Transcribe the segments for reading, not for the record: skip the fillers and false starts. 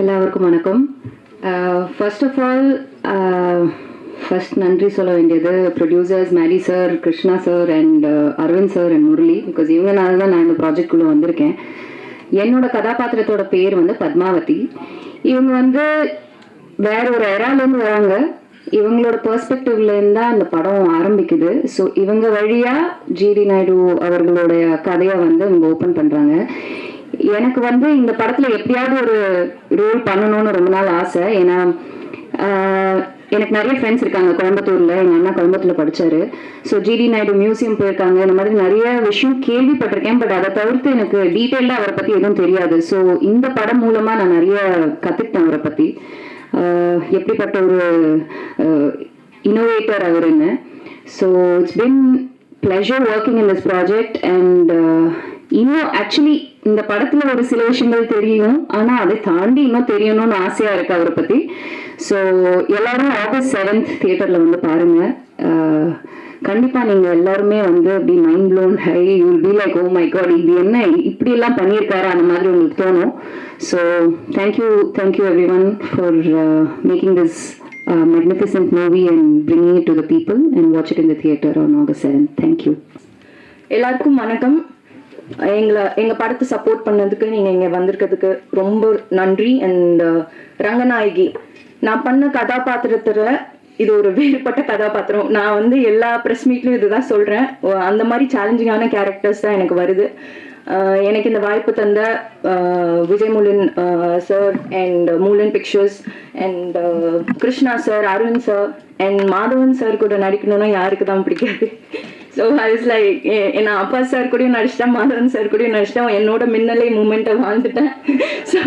எல்லாருக்கும் வணக்கம். First of all first நன்றி சொல்ல வேண்டியது producers Mari sir, Krishna sir and Aravind sir and Murali. Because இவங்கனால தான் நான் இந்த ப்ராஜெக்ட்குள்ளே வந்திருக்கேன். என்னோட கதாபாத்திரத்தோட பேர் வந்து பத்மாவதி. இவங்க வந்து வேற ஒரு எராலேருந்து வராங்க. இவங்களோட பெர்ஸ்பெக்டிவ்லேருந்து தான் அந்த படம் ஆரம்பிக்குது. ஸோ இவங்க வழியாக ஜிடி நாயுடு அவர்களுடைய கதையை வந்து இவங்க ஓப்பன் பண்ணுறாங்க. எனக்கு வந்து இந்த படத்தில் எப்படியாவது ஒரு ரோல் பண்ணணும்னு ரொம்ப நாள் ஆசை. ஏன்னா எனக்கு நிறைய ஃப்ரெண்ட்ஸ் இருக்காங்க கோயம்புத்தூரில். எங்கள் அண்ணா கோயம்புத்தூரில் படித்தார். ஸோ ஜிடி நாயுடு மியூசியம் போயிருக்காங்க. இந்த மாதிரி நிறைய விஷயம் கேள்விப்பட்டிருக்கேன். பட் அதை தவிர்த்து எனக்கு டீட்டெயிலாக அவரை பற்றி எதுவும் தெரியாது. ஸோ இந்த படம் மூலமாக நான் நிறைய கற்றுக்கிட்டேன் அவரை பற்றி. எப்படிப்பட்ட ஒரு இன்னோவேட்டர் அவருன்னு. So it's been pleasure working in this project. And இன்னும் ஆக்சுவலி இந்த படத்தில் ஒரு சில விஷயங்கள் தெரியும், ஆனால் அதை தாண்டி இன்னும் தெரியணும்னு ஆசையாக இருக்குது அவரை பற்றி. ஸோ எல்லாரும் August 7th தியேட்டரில் வந்து பாருங்கள். கண்டிப்பாக நீங்கள் எல்லாருமே வந்து அப்படி மைண்ட் ப்ளோன் ஹை, you will be like oh my god, இது என்ன இப்படியெல்லாம் பண்ணியிருக்காரு அந்த மாதிரி உங்களுக்கு தோணும். So thank you everyone for making this magnificent movie and bringing it to the people and watch it in the theater on August 7th. Thank you. எல்லாருக்கும் வணக்கம். எங்கள் படத்தை சப்போர்ட் பண்ணதுக்கு நீங்கள் இங்கே வந்திருக்கிறதுக்கு ரொம்ப நன்றி. அண்ட் ரங்கநாயகி, நான் பண்ண கதாபாத்திரத்தில் இது ஒரு வேறுபட்ட கதாபாத்திரம். நான் வந்து எல்லா ப்ரெஸ் மீட்லையும் இதுதான் சொல்கிறேன். அந்த மாதிரி சேலஞ்சிங்கான கேரக்டர்ஸ் தான் எனக்கு வருது. எனக்கு இந்த வாய்ப்பு தந்த Vijay Moolan sir and Moolan pictures and Krishna sir, Aravind sir and Madhavan sir கூட நடிக்கணும்னா யாருக்கு தான் பிடிக்காது. ஸோ ஐஸ் லைக் நான் அப்பா சார் கூடயும் நடிச்சிட்டேன், மாதவன் சார் கூடயும் நடிச்சிட்டேன். என்னோட மின்னலை மூமெண்ட்டை வாழ்ந்துட்டேன். ஸோ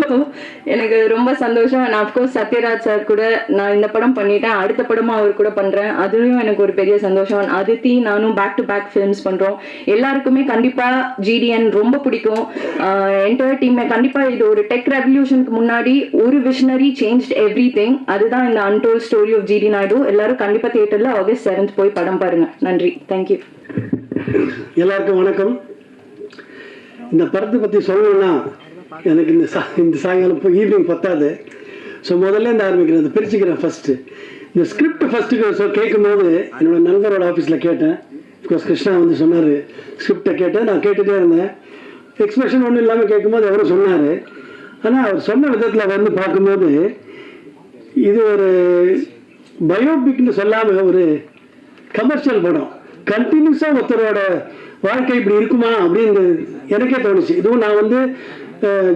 எனக்கு ரொம்ப சந்தோஷம். நான் அஃப்கோர்ஸ் சத்யராஜ் சார் கூட நான் இந்த படம் பண்ணிட்டேன். அடுத்த படமும் அவர் கூட பண்ணுறேன். அதுலேயும் எனக்கு ஒரு பெரிய சந்தோஷம். அதித்தி நானும் பேக் டு பேக் ஃபிலிம்ஸ் பண்ணுறோம். எல்லாருக்குமே கண்டிப்பாக ஜிடிஎன் ரொம்ப பிடிக்கும். என்டையர் டீமே கண்டிப்பாக இது ஒரு டெக் ரெவல்யூஷனுக்கு முன்னாடி ஒரு விஷனரி சேஞ்ச் எவ்ரி திங். அதுதான் இந்த untold story of GD Naidu. எல்லாரும் கண்டிப்பாக தியேட்டரில் August 7th போய் படம் பாருங்கள். நன்றி. தேங்க்யூ. எல்லாருக்கும் வணக்கம். இந்த படத்தை பற்றி சொல்லணும்னா எனக்கு இந்த சாயங்காலம் ஈவினிங் பத்தாது. ஸோ முதல்ல இந்த ஆரம்பிக்கிறேன், இந்த பிரிச்சுக்கிறேன். ஃபஸ்ட்டு இந்த ஸ்கிரிப்ட் ஃபஸ்ட்டு கேட்கும்போது என்னோடய நண்பரோட ஆஃபீஸில் கேட்டேன். பிகாஸ் கிருஷ்ணா வந்து சொன்னார் ஸ்கிரிப்டை கேட்டேன். நான் கேட்டுகிட்டே இருந்தேன். எக்ஸ்பிரஷன் ஒன்றும் இல்லாமல் கேட்கும்போது அவரும் சொன்னார். ஆனால் அவர் சொன்ன விதத்தில் வந்து பார்க்கும்போது இது ஒரு பயோபிக்னு சொல்லாமல் ஒரு கமர்ஷியல் படம். கண்டினியூஸாக ஒருத்தரோட வாழ்க்கை இப்படி இருக்குமா அப்படின்னு எனக்கே தோணுச்சு. இதுவும் நான் வந்து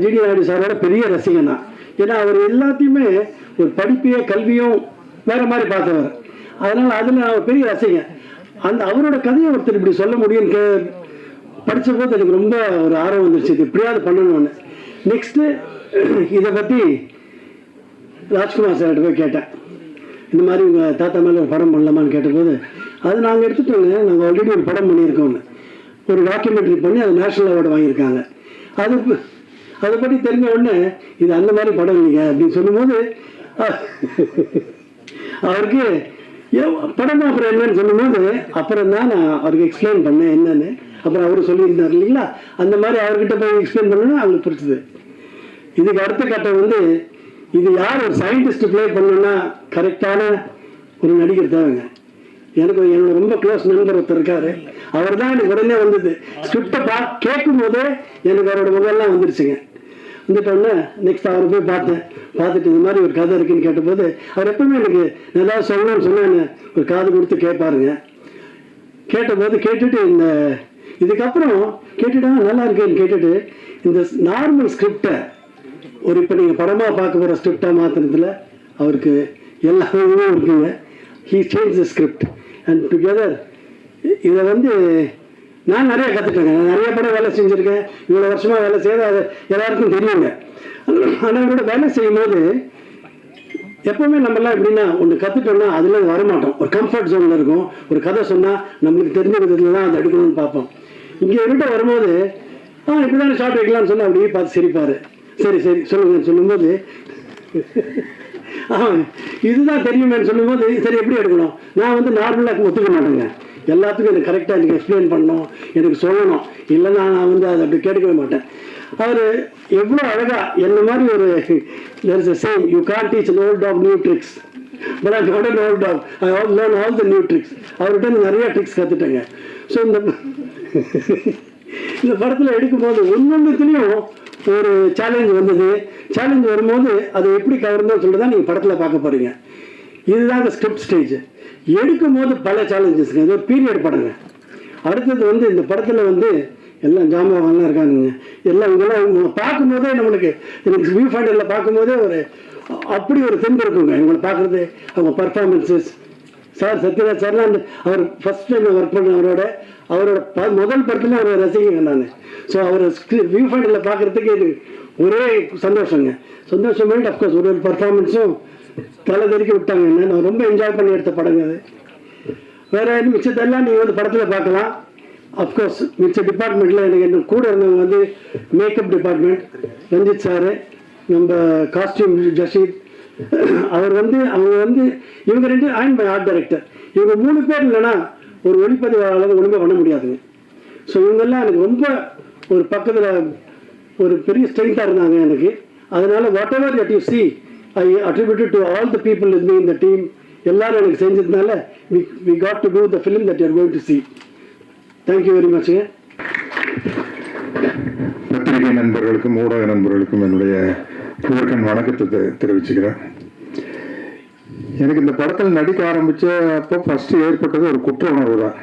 ஜிடி நாயுடு சாரோட பெரிய ரசிகன் தான். ஏன்னா அவர் எல்லாத்தையுமே ஒரு படிப்பையோ கல்வியும் வேறு மாதிரி பார்த்தவர். அதனால் அதில் நான் பெரிய ரசிகன். அவரோட கதையை ஒருத்தர் இப்படி சொல்ல முடியும்னு படித்த போது எனக்கு ரொம்ப ஒரு ஆர்வம் வந்துருச்சு, இது எப்படியாவது பண்ணணும்னு. நெக்ஸ்ட்டு இதை பற்றி ராஜ்குமார் சார்கிட்ட போய் கேட்டேன். இந்த மாதிரி உங்கள் தாத்தா மேலே ஒரு படம் பண்ணலாமான்னு கேட்டபோது அது நாங்கள் எடுத்துட்டோங்க, நாங்கள் ஆல்ரெடி ஒரு படம் பண்ணியிருக்கோன்னு ஒரு டாக்குமெண்ட்ரி பண்ணி அது நேஷ்னல் அவார்டு வாங்கியிருக்காங்க. அதை பற்றி தெரிஞ்ச உடனே இது அந்த மாதிரி படம் இல்லைங்க அப்படின்னு சொல்லும்போது அவருக்கு படமா அப்புறம் என்னன்னு சொல்லும்போது அப்புறம் தான் நான் அவருக்கு எக்ஸ்பிளைன் பண்ணேன் என்னன்னு. அப்புறம் அவர் சொல்லியிருந்தார் இல்லைங்களா, அந்த மாதிரி அவர்கிட்ட போய் எக்ஸ்பிளைன் பண்ணணும்னா அவங்களுக்கு பிடிச்சது. இதுக்கு அடுத்த கட்டம் வந்து இது யார் ஒரு சயின்டிஸ்ட் ப்ளே பண்ணணும்னா கரெக்டான ஒரு நடிகர் தேவைங்க. எனக்கு என்னோட ரொம்ப க்ளோஸ் நண்பர் ஒருத்தர் இருக்காரு. அவர் தான் எனக்கு உடனே வந்தது. ஸ்கிரிப்டை கேட்கும் போதே எனக்கு அவரோட முகெல்லாம் வந்துருச்சுங்க. வந்துட்டோன்னே நெக்ஸ்ட் அவரை போய் பார்த்துட்டு இந்த மாதிரி ஒரு கதை இருக்குன்னு கேட்டபோது அவர் எப்பவுமே எனக்கு நல்லா சொல்லணும்னு சொன்ன ஒரு காது கொடுத்து கேட்பாருங்க. கேட்டபோது கேட்டுட்டு இதுக்கப்புறம் கேட்டுட்டா நல்லா இருக்கேன்னு கேட்டுட்டு இந்த நார்மல் ஸ்கிரிப்டை ஒரு இப்போ நீங்கள் படமாக பார்க்க போகிற ஸ்கிரிப்டாக மாற்றினதில் அவருக்கு எல்லா இதுவும் இருக்குங்க. He change the script and together இதை வந்து நான் நிறைய கற்றுட்டேங்க. நான் நிறைய படம் வேலை செஞ்சுருக்கேன். இவ்வளோ வருஷமாக வேலை செய்ய அது எல்லாருக்கும் தெரியுங்க. ஆனால் இவரோட வேலை செய்யும்போது எப்போவுமே நம்மளாம் எப்படின்னா ஒன்று கற்றுட்டோம்னா அதில் வரமாட்டோம். ஒரு கம்ஃபர்ட் ஜோனில் இருக்கும். ஒரு கதை சொன்னால் நம்மளுக்கு தெரிஞ்ச விதத்தில் தான் அதை எடுக்கணும்னு பார்ப்போம். இங்கே இவர்கிட்ட வரும்போது இப்படி தானே ஷார்ட் வைக்கலாம்னு சொன்னால் அப்படியே பார்த்து சிரிப்பார். சரி சொல்லுங்கன்னு சொல்லும்போது இதுதான் தெரியுமேன்னு சொல்லும்போது சரி எப்படி எடுக்கணும். நான் வந்து நார்மலாக ஒத்துக்க மாட்டேங்க. எல்லாத்துக்கும் எனக்கு கரெக்டாக எனக்கு எக்ஸ்பிளைன் பண்ணணும், எனக்கு சொல்லணும். இல்லைன்னா நான் வந்து அதை அப்படி கேட்கவே மாட்டேன். அவர் எவ்வளோ அழகாக என்ன மாதிரி ஒரு there is a saying, you can't teach an old dog new tricks, but I'm not an old dog, I all learn all the new tricks. அவர்கிட்ட நிறைய ட்ரிக்ஸ் கற்றுட்டேங்க. ஸோ இந்த படத்தில் எடுக்கும்போது ஒவ்வொன்றுத்துலேயும் ஒரு சேலஞ்ச் வந்தது. சேலஞ்ச் வரும்போது அதை எப்படி கவர்ந்தோன்னு சொல்லிட்டு தான் நீங்கள் படத்தில் பார்க்க போகிறீங்க. இதுதான் ஸ்கிரிப்ட் ஸ்டேஜ். எடுக்கும் போது பல சேலஞ்சஸ்ங்க. இது ஒரு பீரியட் படங்க. அடுத்தது இந்த படத்தில் எல்லாம் ஜாமான்லாம் இருக்கானுங்க. எல்லாம் இவங்கெல்லாம் பார்க்கும்போதே நம்மளுக்கு எனக்கு வியூ ஃபைண்டரில் பார்க்கும்போதே அப்படி ஒரு தெம்பு இருக்குங்க இவங்களை பார்க்குறது. அவங்க பர்ஃபார்மன்ஸஸ் சார் சத்யராஜ் சார்லாம் அவர் ஃபஸ்ட் டைம் ஒர்க் பண்ண அவரோட முதல் படத்தில் அவரை ரசிகங்க நான். ஸோ அவர் வியூ ஃபைண்டரில் பார்க்குறதுக்கு இது ஒரே சந்தோஷங்க. சந்தோஷம் அஃப்கோர்ஸ் ஒரு பர்ஃபார்மன்ஸும் தலை தெறிக்க விட்டாங்க. என்ன நான் ரொம்ப என்ஜாய் பண்ணி எடுத்த படங்க அது. வேறு மிச்சத்தெல்லாம் நீங்கள் படத்தில் பார்க்கலாம். அஃப்கோர்ஸ் மிச்ச டிபார்ட்மெண்ட்டில் எனக்கு என்ன கூட இருந்தவங்க மேக்கப் டிபார்ட்மெண்ட் ரஞ்சித் சாரு, நம்ம காஸ்டியூம் ஜஷீத், அவர் அவங்க இவங்க 2 அண்ட் மை ஆர்ட் டைரக்டர், இவங்க 3 பேர் இல்லைன்னா ஒரு ஒளிப்பதிவாளர் ஒழுங்காக பண்ண முடியாதுங்க. ஸோ இவங்கெல்லாம் எனக்கு ரொம்ப ஒரு பக்கத்தில் ஒரு பெரிய ஸ்ட்ரென்த்தாக இருந்தாங்க எனக்கு. அதனால் what ever that you see I attributed to all the people is me இந்த டீம். எல்லாரும் எனக்கு செஞ்சதுனால we got to do the film that you are going to see. Thank you very much. பத்திரிகை நண்பர்களுக்கும் ஊடக நண்பர்களுக்கும் என்னுடைய முதற்கண் வணக்கத்தை தெரிவிச்சுக்கிறேன். எனக்கு இந்த படத்தில் நடிக்க ஆரம்பித்த அப்போ ஃபஸ்ட்டு ஏற்பட்டது ஒரு குற்ற உணர்வு தான்.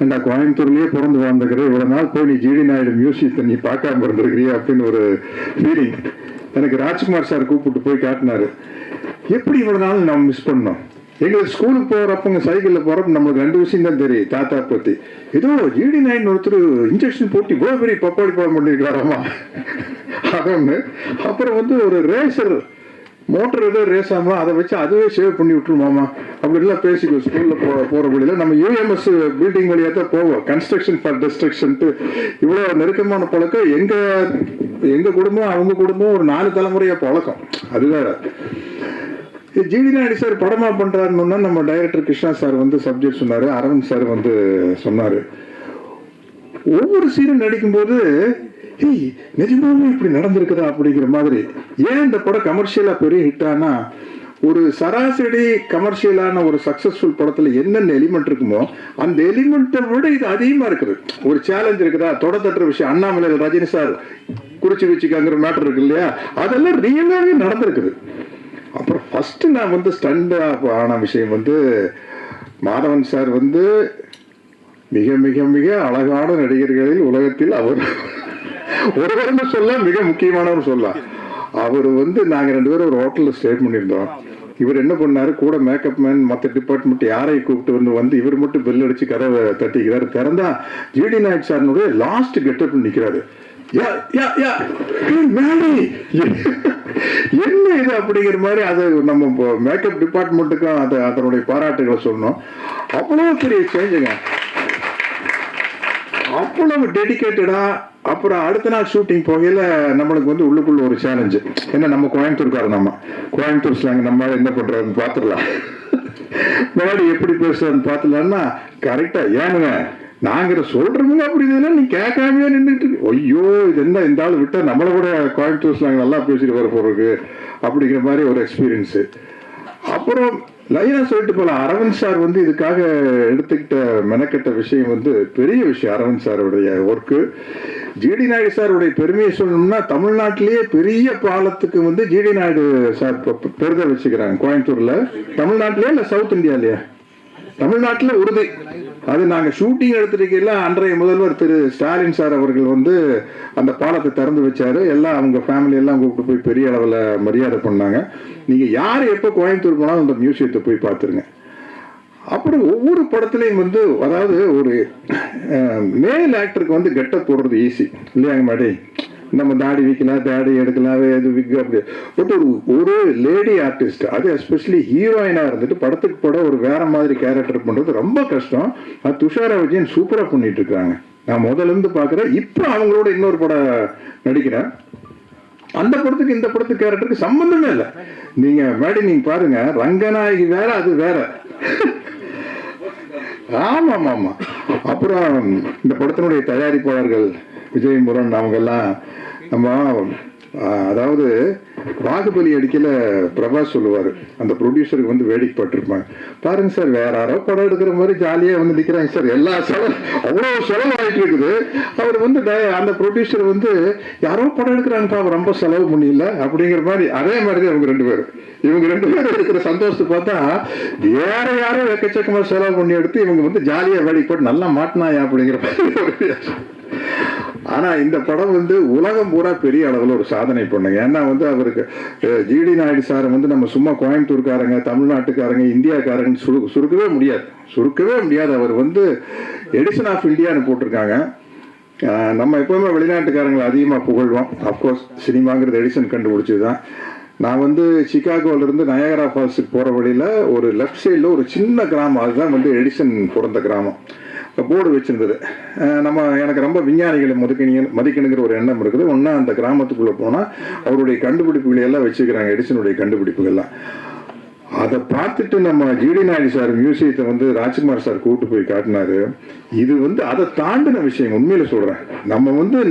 ஏண்டா கோயம்புத்தூர்லேயே பிறந்து வாழ்ந்துக்கிறேன், இவ்வளோ நாள் போய் நீ ஜிடி நாயுடு மியூசியத்தை நீ பார்க்காம இருந்திருக்கிறியா அப்படின்னு ஒரு ஃபீலிங். எனக்கு ராஜ்குமார் சார் கூப்பிட்டு போய் காட்டினாரு, எப்படி இவ்வளோ நாள் நம்ம மிஸ் பண்ணோம். எங்களுக்கு ஸ்கூலுக்கு போகிறப்பங்க சைக்கிளில் போகிறப்ப நம்மளுக்கு 2 விஷயம் தான் தெரியும் தாத்தா பற்றி. ஏதோ ஜிடி நாயுடு ஒருத்தர் இன்ஜெக்ஷன் போட்டு இவ்வளோ பெரிய பப்பாளி பழம் பண்ணியிருக்காராமா அது ஒன்று. அப்புறம் ஒரு ரேசர் மோட்டர் ஏதோ ரேஸ் ஆகலாம், அதை வச்சு அதுவே சேவ் பண்ணி விட்டுருமாமா அப்படின்லாம் பேசிக்கோ. ஸ்கூலில் போகிற வழியில் நம்ம யூஎம்எஸ் பில்டிங் வழியாக தான் போவோம். கன்ஸ்ட்ரக்ஷன் ஃபார் டிஸ்ட்ரக்ஷன்ட்டு இவ்வளோ நெருக்கமான பழக்கம் எங்கள் குடும்பம் அவங்க குடும்பம் ஒரு 4 தலைமுறையாக பழக்கம். அதுதான் ஜிடி நாயுடு சார் படமா பண்றாருன்னா நம்ம டைரக்டர் கிருஷ்ணா சார் சப்ஜெக்ட் சொன்னாரு, அரவிந்த் சார் சொன்னாரு. ஒவ்வொரு சீனும் நடிக்கும்போது நிஜமாவே இப்படி நடந்திருக்குதா அப்படிங்கிற மாதிரி. ஏன் இந்த படம் கமர்ஷியலா பெரிய ஹிட் ஆனா, ஒரு சராசரி கமர்ஷியலான ஒரு சக்சஸ்ஃபுல் படத்துல என்னென்ன எலிமெண்ட் இருக்குமோ அந்த எலிமெண்ட்டை விட இது அதிகமா இருக்குது. ஒரு சேலஞ்ச் இருக்குதா, தொட தட்டுற விஷயம், அண்ணாமலையில் ரஜினி சார் குறிச்சு வச்சுக்காங்கிற மேட்டர் இருக்கு இல்லையா, அதெல்லாம் ரியலாவே நடந்திருக்குது. அப்புறம் ஃபர்ஸ்ட் நான் ஸ்டண்ட் ஆன விஷயம் மாதவன் சார் மிக மிக மிக அழகான நடிகர்களில் உலகத்தில் அவர் ஒருவர்னு சொல்ல மிக முக்கியமானவர் சொல்லலாம். அவர் நாங்கள் 2 பேரும் ஒரு ஹோட்டலில் ஸ்டே பண்ணியிருந்தோம். இவர் என்ன பண்ணாரு, கூட மேக்கப் மேன் மற்ற டிபார்ட்மெண்ட் யாரை கூப்பிட்டு இவர் மட்டும் பெல் அடிச்சு கதவை தட்டிக்கிறாரு. திறந்தா ஜிடி நாயுடு சார்னுடைய லாஸ்ட் கெட்டப் நிற்கிறாரு. என்ன இது அப்படிங்கிற மாதிரி அது நம்ம மேக்கப் டிபார்ட்மெண்ட்டுக்கும் அதனுடைய பாராட்டுகளை சொன்னோம். அவ்வளவு பெரிய சேஞ்சுங்க, அவ்வளவு டெடிக்கேட்டடா. அப்புறம் அடுத்த நாள் ஷூட்டிங் போகையில நம்மளுக்கு உள்ளுக்குள்ள ஒரு சேலஞ்சு என்ன, நம்ம கோயம்புத்தூர்கார, நம்ம கோயம்புத்தூர் ஸ்லாங் நம்ம என்ன பண்றதுன்னு பாத்துடலாம், முன்னாடி எப்படி பேசுறதுன்னு பாத்துலாம்னா கரெக்டா ஏனுங்க நாங்க சொல்றவங்க அப்படி இதெல்லாம் நீ கேட்காமையே நின்றுட்டு இருக்கு. ஐயோ இது என்ன இந்த ஆள் விட்டா நம்மளை கூட கோயம்புத்தூர் ஸ்லாங் நல்லா பேசிட்டு வர போறதுக்கு அப்படிங்கிற மாதிரி ஒரு எக்ஸ்பீரியன்ஸு. அப்புறம் லைனா சொல்லிட்டு போல அரவிந்த் சார் இதுக்காக எடுத்துக்கிட்ட மெனக்கெட்ட விஷயம் பெரிய விஷயம். அரவிந்த் சாருடைய ஒர்க்கு, ஜிடி நாயுடு சாருடைய பெருமையை சொல்லணும்னா தமிழ்நாட்டிலேயே பெரிய பாலத்துக்கு ஜிடி நாயுடு சார் பெருதை வச்சுக்கிறாங்க கோயம்புத்தூர்ல. தமிழ்நாட்டிலேயே இல்லை சவுத் இந்தியாலயா? தமிழ்நாட்டில் உறுதி. அது நாங்கள் ஷூட்டிங் எடுத்துருக்கையில அன்றைய முதல்வர் திரு ஸ்டாலின் சார் அவர்கள் அந்த பாலத்தை திறந்து வச்சாரு. எல்லாம் அவங்க ஃபேமிலி எல்லாம் கூப்பிட்டு போய் பெரிய அளவில் மரியாதை பண்ணாங்க. நீங்கள் யார் எப்போ கோயம்புத்தூர் போனாலும் அந்த மியூசியத்தை போய் பார்த்துருங்க. அப்புறம் ஒவ்வொரு படத்துலையும் அதாவது ஒரு மேல் ஆக்டருக்கு கெட்டப் போடுறது ஈஸி இல்லையாங்க மாடி, நம்ம தாடி வைக்கலாம், தாடி எடுக்கலாம், இது விக் அப்படி. பட் ஒரு லேடி ஆர்டிஸ்ட், அது எஸ்பெஷலி ஹீரோயினா இருந்துட்டு படத்துக்கு படம் ஒரு வேற மாதிரி கேரக்டர் பண்றது ரொம்ப கஷ்டம். அது துஷாரா விஜயன் சூப்பரா பண்ணிட்டு இருக்காங்க. நான் முதல்ல இருந்து பாக்குறேன். இப்போ அவங்களோட இன்னொரு படம் நடிக்கிறேன். அந்த படத்துக்கு இந்த படத்துக்கு கேரக்டருக்கு சம்பந்தமே இல்லை. நீங்க மேடி நீங்க பாருங்க, ரங்கநாயகி வேற, அது வேற. ஆமா ஆமா. அப்புறம் இந்த படத்தினுடைய தயாரிப்பாளர்கள் விஜய் முருகன் அவங்க எல்லாம் நம்ம அதாவது பாகுபலி அடிக்கல பிரபாஸ் சொல்லுவார், அந்த ப்ரொடியூசருக்கு வந்து வேடிக்கை பட்டிருப்பாங்க, பாருங்க சார் வேற யாரோ படம் எடுக்கிற மாதிரி ஜாலியாக வந்து நிற்கிறாங்க சார், எல்லா செலவு அவ்வளோ செலவாயிட்டு இருக்குது. அவர் வந்து அந்த ப்ரொடியூசர் வந்து யாரோ படம் எடுக்கிறாங்கப்பா ரொம்ப செலவு பண்ணிடல அப்படிங்கிற மாதிரி. அதே மாதிரி தான் இவங்க ரெண்டு பேரும் இருக்கிற சந்தோஷத்தை பார்த்தா வேற யாரோ எக்கச்சக்கமாக செலவு பண்ணி எடுத்து இவங்க வந்து ஜாலியாக வேடிக்கை போட்டு நல்லா மாட்டினாயா அப்படிங்கிற மாதிரி. ஆனா இந்த படம் வந்து உலகம் பூரா பெரிய அளவில் ஒரு சாதனை பண்ணுங்க. ஏன்னா வந்து அவருக்கு ஜிடி நாயுடு சார் வந்து நம்ம சும்மா கோயம்புத்தூர்காரங்க, தமிழ்நாட்டுக்காரங்க, இந்தியாக்காரங்க சுருக்கவே முடியாது. அவர் வந்து எடிசன் ஆஃப் இந்தியான்னு போட்டிருக்காங்க. நம்ம எப்பவுமே வெளிநாட்டுக்காரங்களை அதிகமாக புகழ்வோம். அப்கோர்ஸ் சினிமாங்கிறது எடிசன் கண்டுபிடிச்சது தான். நான் வந்து சிகாகோவிலேருந்து நயாகரா ஃபால்ஸுக்கு போகிற வழியில் ஒரு லெஃப்ட் சைடில் ஒரு சின்ன கிராமம், அதுதான் வந்து எடிசன் பிறந்த கிராமம். போர்டு வச்சுருந்தது. எனக்கு ரொம்ப விஞ்ஞானிகளை மதிக்கணுங்கிற ஒரு எண்ணம் இருக்குது. ஒன்றா அந்த கிராமத்துக்குள்ளே போனால் அவருடைய கண்டுபிடிப்புகளை எல்லாம் வச்சுக்கிறாங்க, எடிசனுடைய கண்டுபிடிப்புகள்லாம். அதை பார்த்துட்டு நம்ம ஜிடி நாயுடு சார் மியூசியத்தை வந்து ராஜ்குமார் சார் கூப்பிட்டு போய் காட்டினாரு. இது வந்து அதை தாண்டின விஷயம், உண்மையில சொல்கிறேன்.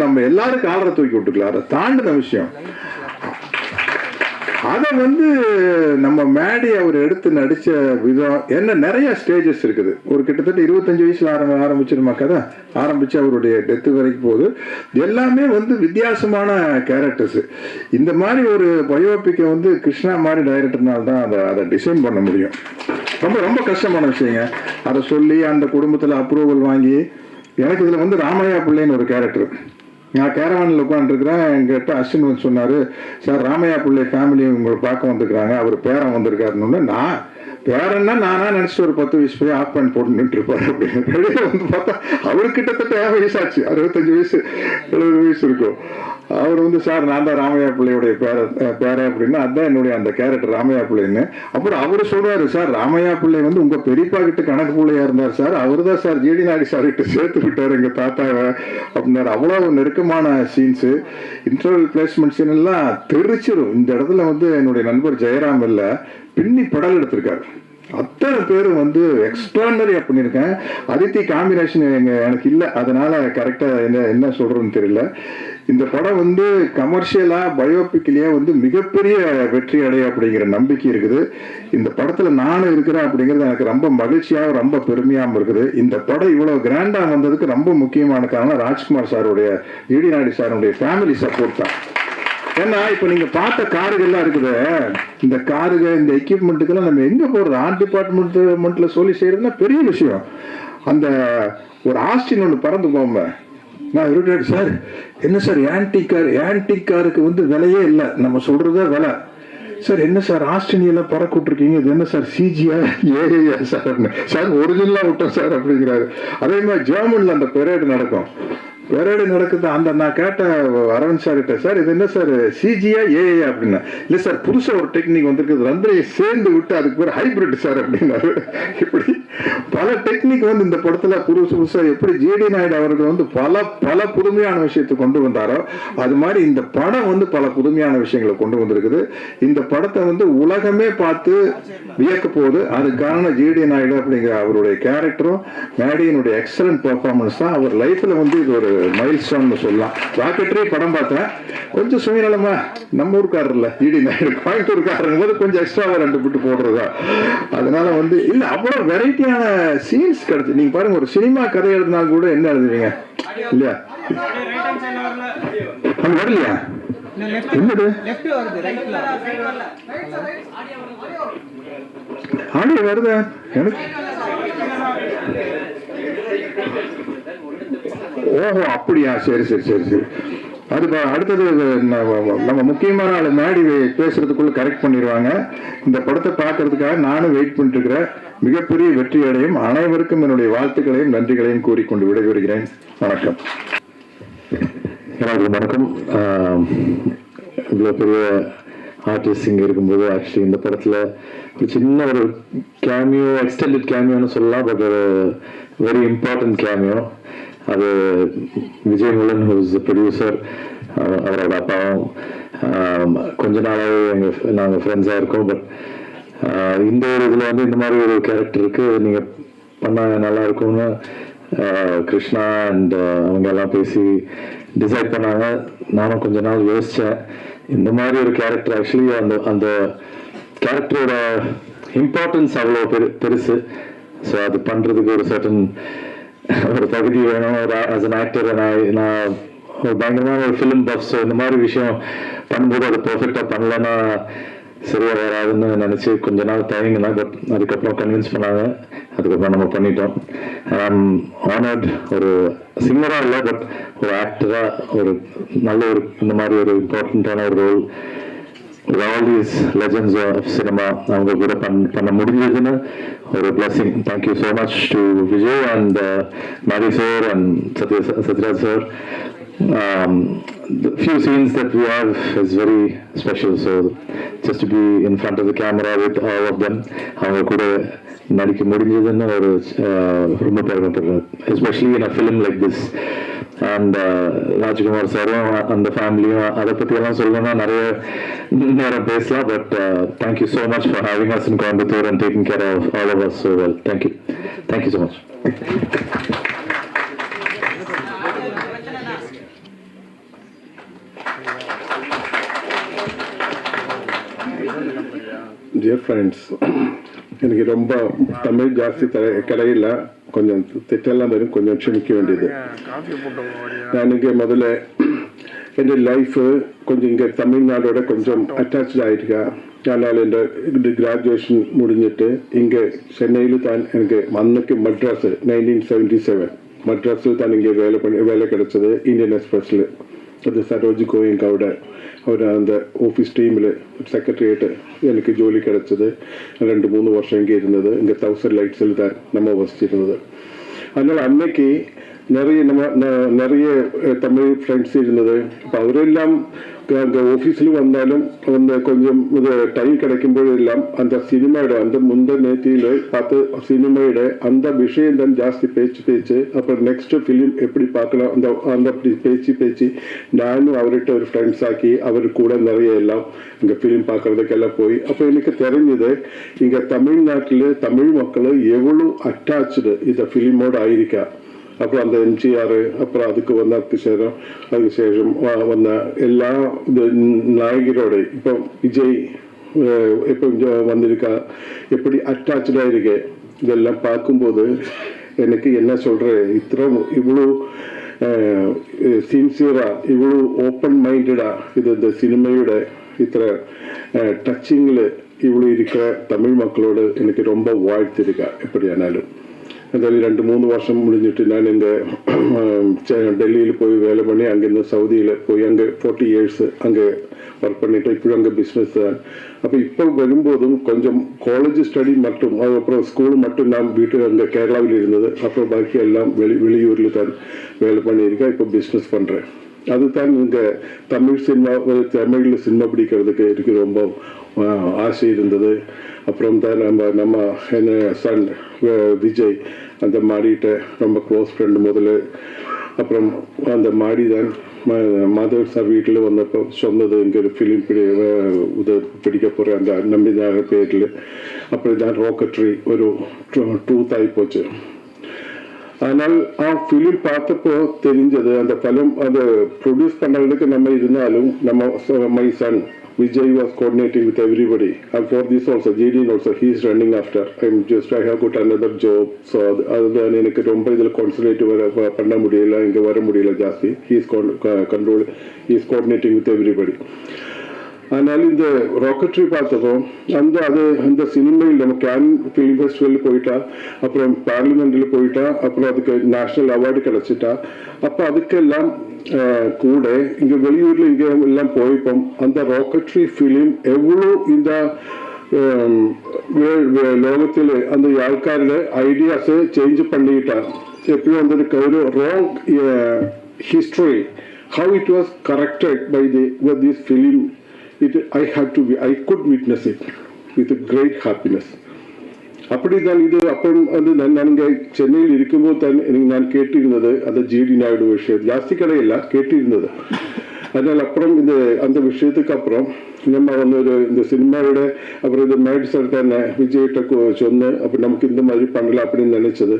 நம்ம எல்லாரும் காலரை தூக்கி விட்டுக்கலாம், அதை தாண்டின விஷயம். அதை வந்து நம்ம மேடி அவர் எடுத்து நடித்த விதம் என்ன, நிறைய ஸ்டேஜஸ் இருக்குது. ஒரு கிட்டத்தட்ட 25 வயசுல ஆரம்பிச்சிருமா கதை, ஆரம்பிச்சு அவருடைய டெத்து வரைக்கும் போகுது. எல்லாமே வந்து வித்தியாசமான கேரக்டர்ஸ். இந்த மாதிரி ஒரு பயோபிக்கை வந்து கிருஷ்ணா மாதிரி டைரக்டர்னால தான் அதை டிசைன் பண்ண முடியும். ரொம்ப ரொம்ப கஷ்டமான விஷயங்க. அதை சொல்லி அந்த குடும்பத்தில் அப்ரூவல் வாங்கி. எனக்கு இதில் வந்து ராமையா பிள்ளைன்னு ஒரு கேரக்டர். நான் கேரவானில் உட்காந்துருக்கிறேன். எங்கிட்ட அஸ்வின் வந்து சொன்னார், சார் ராமையா பிள்ளை ஃபேமிலி உங்களை பார்க்க வந்துருக்குறாங்க, அவர் பேரன் வந்திருக்காருன்னு. நான் பேரன்னா நானா நினச்சிட்டு ஒரு 10 வயசு போய் ஆஃப் பேண்ட் போட்டு நின்றுருப்பாரு அப்படின்னு. வெளியே வந்து பார்த்தா அவருக்கு கிட்டத்தட்ட 50 வயசாச்சு, 65 வயசு 70 வயசு இருக்கும். அவர் வந்து சார் நான் தான் ராமையா பிள்ளையுடைய பேரன் அப்படின்னா, அதுதான் என்னுடைய அந்த கேரக்டர் ராமையா பிள்ளைன்னு. அப்புறம் அவர் சொல்றாரு, சார் ராமையா பிள்ளை வந்து உங்க பெரியப்பா கிட்ட கணக்கு பிள்ளையா இருந்தார் சார், அவர் தான் சார் ஜிடி நாயுடு சார் கிட்ட சேர்த்து விட்டார் எங்க தாத்தாவை அப்படின்னாரு. அவ்வளவு நெருக்கமான சீன்ஸு, இன்டர்வல் பிளேஸ்மெண்ட் சீன் எல்லாம் தெரிச்சிடும். இந்த இடத்துல வந்து என்னுடைய நண்பர் ஜெயராம் இல்ல பின்னி படல் எடுத்திருக்காரு. அத்தனை பேரும் வந்து எக்ஸ்ட்ரானரியா பண்ணியிருக்கேன். அதித்தி காம்பினேஷன் எனக்கு இல்லை, அதனால கரெக்டா என்ன சொல்றதுன்னு தெரியல. இந்த படம் வந்து கமர்ஷியலா பயோபிக்லயே வந்து மிகப்பெரிய வெற்றி அடைய அப்படிங்கிற நம்பிக்கை இருக்குது. இந்த படத்துல நானும் இருக்கிறேன் அப்படிங்கிறது எனக்கு ரொம்ப மகிழ்ச்சியாகவும் ரொம்ப பெருமையாகவும் இருக்குது. இந்த படம் இவ்வளவு கிராண்டா வந்ததுக்கு ரொம்ப முக்கியமான காரணம் ராஜ்குமார் சாருடைய, ஜிடி நாயுடு சாருடைய ஃபேமிலி சப்போர்ட் தான். ஏன்னா இப்ப நீங்க பார்த்த காருகள்லாம் இருக்குது, இந்த காருக இந்த எக்யூப்மெண்ட்டுக்கெல்லாம் நம்ம எங்க போறது, ஆர்ட் டிபார்ட்மெண்ட்ல சொல்லி செய்யறதுன்னா பெரிய விஷயம். அந்த ஒரு ஆஸ்டின் ஒன்று பறந்து போங்க, நான் இருக்காரு சார், என்ன சார் ஆன்டிக் காருக்கு வந்து விலையே இல்லை, நம்ம சொல்றதே விலை சார். என்ன சார் ஆஸ்டினியெல்லாம் பறக்க விட்டுருக்கீங்க, இது என்ன சார் சிஜியா ஏஐயா சார்? சார் ஒரிஜினலா விட்டோம் சார் அப்படிங்கிறாரு. அதே மாதிரி ஜெர்மன்ல அந்த பெரேடு நடக்குது. அந்த நான் கேட்ட அரவிந்த் சார் கிட்ட, சார் இது என்ன சார் சிஜியா ஏஐயா அப்படின்னா, இல்லை சார் புதுசாக ஒரு டெக்னிக் வந்திருக்கு, ரெண்டையும் சேர்ந்து விட்டு அதுக்கு பேர் ஹைபிரிட் சார் அப்படின்னாரு. இப்படி பல டெக்னிக் வந்து இந்த படத்துல புதுசா எப்படி ஜிடி நாயுடு அவர்கள் வந்து பல புதுமையான விஷயத்தை கொண்டு வந்தாரோ, அது மாதிரி இந்த படம் வந்து பல புதுமையான விஷயங்களை கொண்டு வந்திருக்குது. இந்த படத்தை வந்து உலகமே பார்த்து வியக்க போகுது. அதுக்கான ஜிடி நாயுடு அப்படிங்கிற அவருடைய கேரக்டரும் மேடியினுடைய எக்ஸலன்ட் பெர்ஃபார்மன்ஸ் தான் அவர் லைஃப்ல வந்து இது ஒரு மைல்ஸ்டோன் சொல்லலாம். ராக்கெட்ரி படம் பார்த்தேன், கொஞ்சம் சுயநலமா நம்ம ஊருக்காரர் இல்ல ஜிடி நாயுடு, கோயம்புத்தூர்காரங்க போது கொஞ்சம் எக்ஸ்ட்ராவா 2 பிட்டு போடுறதா. அதனால வந்து இல்ல அவ்வளவு வெரைட்டியான சீன்ஸ் கிடைச்சு. நீங்க பாருங்க, ஒரு சினிமா கதை எழுதினா கூட என்ன எழுதுவீங்க இல்லையா? வரலையா? என்னது ஆடியோ வருதா எனக்கு? ஓஹோ அப்படியா, சரி. அது அடுத்தது நம்ம முக்கியமான ஆள் மேடி பேசுறதுக்குள்ள கரெக்ட் பண்ணிடுவாங்க. இந்த படத்தை பார்க்கறதுக்காக நானும் வெயிட் பண்ணிட்டு இருக்கிறேன். மிகப்பெரிய வெற்றி அடையும். அனைவருக்கும் என்னுடைய வாழ்த்துக்களையும் நன்றிகளையும் கூறிக்கொண்டு விடைபெறுகிறேன். வணக்கம். வணக்கம். இவ்வளோ பெரிய ஆர்டிஸ்ட் இங்கே இருக்கும்போது ஆக்சுவலி இந்த படத்தில் ஒரு சின்ன ஒரு கேமியோ, எக்ஸ்டெண்டட் கேமியோன்னு சொல்லலாம், பட் ஒரு வெரி இம்பார்ட்டன்ட் கேமியோ. அது விஜய் முலன், ஹூஸ் ப்ரொடியூசர், அவரோட அப்பாவும் கொஞ்ச நாளாகவே நாங்கள் ஃப்ரெண்ட்ஸாக இருக்கோம். பட் இந்த ஒரு இதில் வந்து இந்த மாதிரி ஒரு கேரக்டருக்கு நீங்கள் பண்ணால் நல்லா இருக்கும்னு கிருஷ்ணா அண்ட் அவங்க எல்லாம் பேசி டிசைட் பண்ணாங்க. நானும் கொஞ்ச நாள் யோசித்தேன். இந்த மாதிரி ஒரு கேரக்டர் ஆக்சுவலி அந்த கேரக்டரோட இம்பார்ட்டன்ஸ் அவ்வளோ பெருசு. ஸோ அது பண்ணுறதுக்கு ஒரு சர்டன் ஒரு தகுதி வேணும். ஒரு ஆஸ் அன் ஆக்டர் நான் ஒரு பயங்கரமான ஒரு ஃபிலிம் பஃப். ஸோ இந்த மாதிரி விஷயம் பண்ணும்போது அதை பர்ஃபெக்டாக பண்ணலன்னா சரியாக வராதுன்னு நினச்சி கொஞ்ச நாள் தயங்கினா. பட் அதுக்கப்புறம் கன்வின்ஸ் பண்ணாங்க. அதுக்கப்புறம் நம்ம பண்ணிட்டோம். ஆனர்ட். ஒரு சிங்கராக இல்லை, பட் ஒரு ஆக்டராக ஒரு நல்ல ஒரு இந்த மாதிரி ஒரு இம்பார்ட்டண்ட்டான ஒரு role all these legends of cinema அவங்க கூட பண்ண முடிஞ்சதுன்னு ஒரு blessing. Thank you so much to Vijay and Mari sir and Sathyaraj sir. The few scenes that we have is very special, so just to be in front of the camera with all of them, அவங்க கூட நடிக்க முடிஞ்சதுன்னு ஒரு ரொம்ப பெருமைப்படுறேன், especially in a film like this. And Rajkumar சாரும் அந்த ஃபேமிலியும் அதை பற்றியெல்லாம் சொல்லணும்னா நிறைய நேரம் பேசலாம். But thank you so much for having us in Coimbatore and taking care of all of us so well. Thank you so much. Dear friends, எனக்கு ரொம்ப தமிழ் ஜாஸ்தி கிடையில, கொஞ்சம் தெற்றெல்லாம் வரும், கொஞ்சம் க்ஷமிக்க வேண்டியது. நான் இங்கே முதல்ல എൻ്റെ ലൈഫ് கொஞ்சம் இங்கே தமிழ்நாடோட கொஞ்சம் அட்டாச்சாக ஆகிருக்கா. ஆனால் എൻ്റെ கிராஜுவேஷன் முடிஞ்சிட்டு இங்கே சென்னையில் தான் எனக்கு அன்னைக்கு மദ്രാസ് 1977 மദ്രാஸில் தான் இங்கே வேலை கிடைச்சது. இந்தியன் எக்ஸ்பிரஸில் அது சரோஜ் கோயங்கோட அவர் அந்த ஆஃபீஸ் டீமில் செக்ரட்டரியேட்டு எனக்கு ஜோலி கிடைச்சது. 2-3 வருஷம் இங்கே இருந்தது. இங்கே 1000 லைட்ஸில் தான் நம்ம வசிச்சிருந்தது. அதனால் அன்னைக்கு நிறைய தமிழ் ஃப்ரெண்ட்ஸ் இருந்தது. இப்போ அவரெல்லாம் அங்கே ஆஃபீஸில் வந்தாலும் அந்த கொஞ்சம் இது டைம் கிடைக்கும்போதெல்லாம் அந்த சினிமாவோட அந்த முந்த நேத்தியில் பார்த்து சினிமாவோட அந்த விஷயம் தான் ஜாஸ்தி பேச்சு. அப்புறம் நெக்ஸ்ட் ஃபிலிம் எப்படி பார்க்கலாம் அந்த அப்படி பேச்சு நானும் அவர்கிட்ட ஒரு ஃப்ரெண்ட்ஸ் ஆக்கி அவர் கூட நிறைய எல்லாம் இங்கே ஃபிலிம் பார்க்கறதுக்கெல்லாம் போய் அப்போ எனக்கு தெரிஞ்சது இங்கே தமிழ்நாட்டில் தமிழ் மக்கள் எவ்வளோ அட்டாச்சு இந்த ஃபிலிமோடு ஆயிருக்கா. அப்புறம் அந்த எம்ஜிஆர், அப்புறம் அதுக்கு அதுக்கு சேஷம் வந்த எல்லா இந்த நாயகரோட இப்போ விஜய் இப்போ வந்திருக்கா, எப்படி அட்டாச்சாக இருக்கு. இதெல்லாம் பார்க்கும்போது எனக்கு என்ன சொல்கிறேன், இவ்வளோ சின்சியராக இவ்வளோ ஓப்பன் மைண்டடாக இந்த சினிமையோட இத்தனை டச்சிங்கில் இவ்வளோ இருக்கிற தமிழ் மக்களோடு எனக்கு ரொம்ப வாழ்த்திருக்கா. எப்படியானாலும் എന്തായാലും 2-3 വർഷം முடிஞ்சிட்டு நான் இங்கே டெல்லியில் போய் வேலை பண்ணி அங்கேருந்து சவுதியில் போய் அங்கே 40 years அங்கே ஒர்க் பண்ணிட்டு இப்போயும் அங்கே பிஸ்னஸ் தான். அப்போ இப்போ வரும்போதும் கொஞ்சம் காலேஜ் ஸ்டடி மட்டும், அதுக்கப்புறம் ஸ்கூல் மட்டும் நான் வீட்டு அங்கே கேரளாவில் இருந்தது. அப்புறம் பாக்கி எல்லாம் வெளியூரில் தான் வேலை பண்ணியிருக்கேன். இப்போ பிஸ்னஸ் பண்ணுறேன். அதுதான் இங்கே தமிழில் சினிமா பிடிக்கிறதுக்கு எனக்கு ரொம்ப ஆசை இருந்தது. அப்புறம் தான் நம்ம என்ன சன் விஜய் அந்த மாடிகிட்ட ரொம்ப க்ளோஸ் ஃப்ரெண்டு முதல்ல. அப்புறம் அந்த மாடி தான் மாதவ் சார் வீட்டில் வந்தப்போ சொன்னது இங்கே ஒரு ஃபிலிம் பிடிக்க போகிற அந்த நம்பிதார பேரில். அப்படி தான் ராக்கெட்ரி ஒரு ட்ரூத் ஆகி போச்சு. ஆனால் ஃபிலிம் பார்த்தப்போ தெரிஞ்சது அந்த படம் அதை ப்ரொடியூஸ் பண்ணுறதுக்கு நம்ம இருந்தாலும் நம்ம my son Vijay was coordinating with everybody, and for this also JD also he is running after. I have got another job, so other than எனக்கு ரொம்ப இதில் கான்சன்ட்ரேட் பண்ண முடியல, இங்கே வர முடியல ஜாஸ்தி. he is coordinating with everybody. அதனால இந்த ராக்கெட்ரி பார்த்தப்போ அந்த சினிமையில் நம்ம கேன் ஃபிலிம் ஃபெஸ்டிவலில் போயிட்டா, அப்புறம் பார்லிமெண்ட்டில் போயிட்டா, அப்புறம் அதுக்கு நேஷ்னல் அவார்டு கிடச்சிட்டா. அப்போ அதுக்கெல்லாம் கூட இங்கே வெளியூரில் இங்கே எல்லாம் போய்ப்போம். அந்த ராக்கெட்ரி ஃபிலிம் எவ்வளோ இந்த ലോകത്തിൽ அந்த ആൾക്കാരുടെ ഐഡിയാസ് ചേഞ്ച് பண்ணிட்டார். எப்பயும் வந்து ஒரு wrong history, how it was corrected by this film. I could witness it with a great happiness. அப்படித்தான் இது. அப்புறம் வந்து நான் இங்கே சென்னையில் இருக்கும்போது தான் எனக்கு நான் கேட்டிருந்தது அந்த ஜிடி நாயுடு விஷயம். ஜாஸ்தி கடையில்ல கேட்டிருந்தது. அதனால் அப்புறம் அந்த விஷயத்துக்கு அப்புறம் நம்ம இந்த சினிமாவோட அப்புறம் இந்த மேடி சார் தானே விஜய்கிட்ட சொன்னேன், அப்போ நமக்கு இந்த மாதிரி பண்ணலாம் அப்படின்னு நினைச்சது.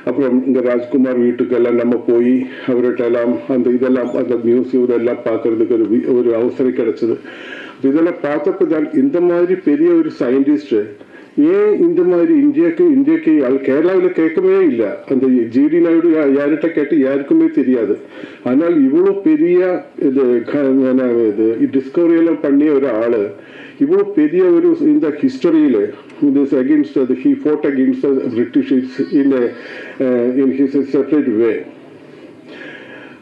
அப்புறம் இந்த ராஜ்குமார் வீட்டுக்கெல்லாம் நம்ம போய் அவர்கிட்ட எல்லாம் இதெல்லாம் அந்த மியூசியம் இதெல்லாம் பார்க்கறதுக்கு ஒரு அவசரம் கிடைச்சது. இதெல்லாம் பார்த்தப்போ தான் இந்த மாதிரி பெரிய ஒரு சயின்டிஸ்ட் ஏன் இந்த மாதிரி இந்தியாக்கு கேரளாவில் கேட்கவே இல்லை. அந்த ஜிடி நாயுடு யார்கிட்ட கேட்டு யாருக்குமே தெரியாது. ஆனால் இவ்வளோ பெரிய இது டிஸ்கவரி எல்லாம் பண்ணிய ஒரு ஆளு, இவ்வளோ பெரிய ஒரு இந்த ஹிஸ்டரியில் he fought against the British in his separate way.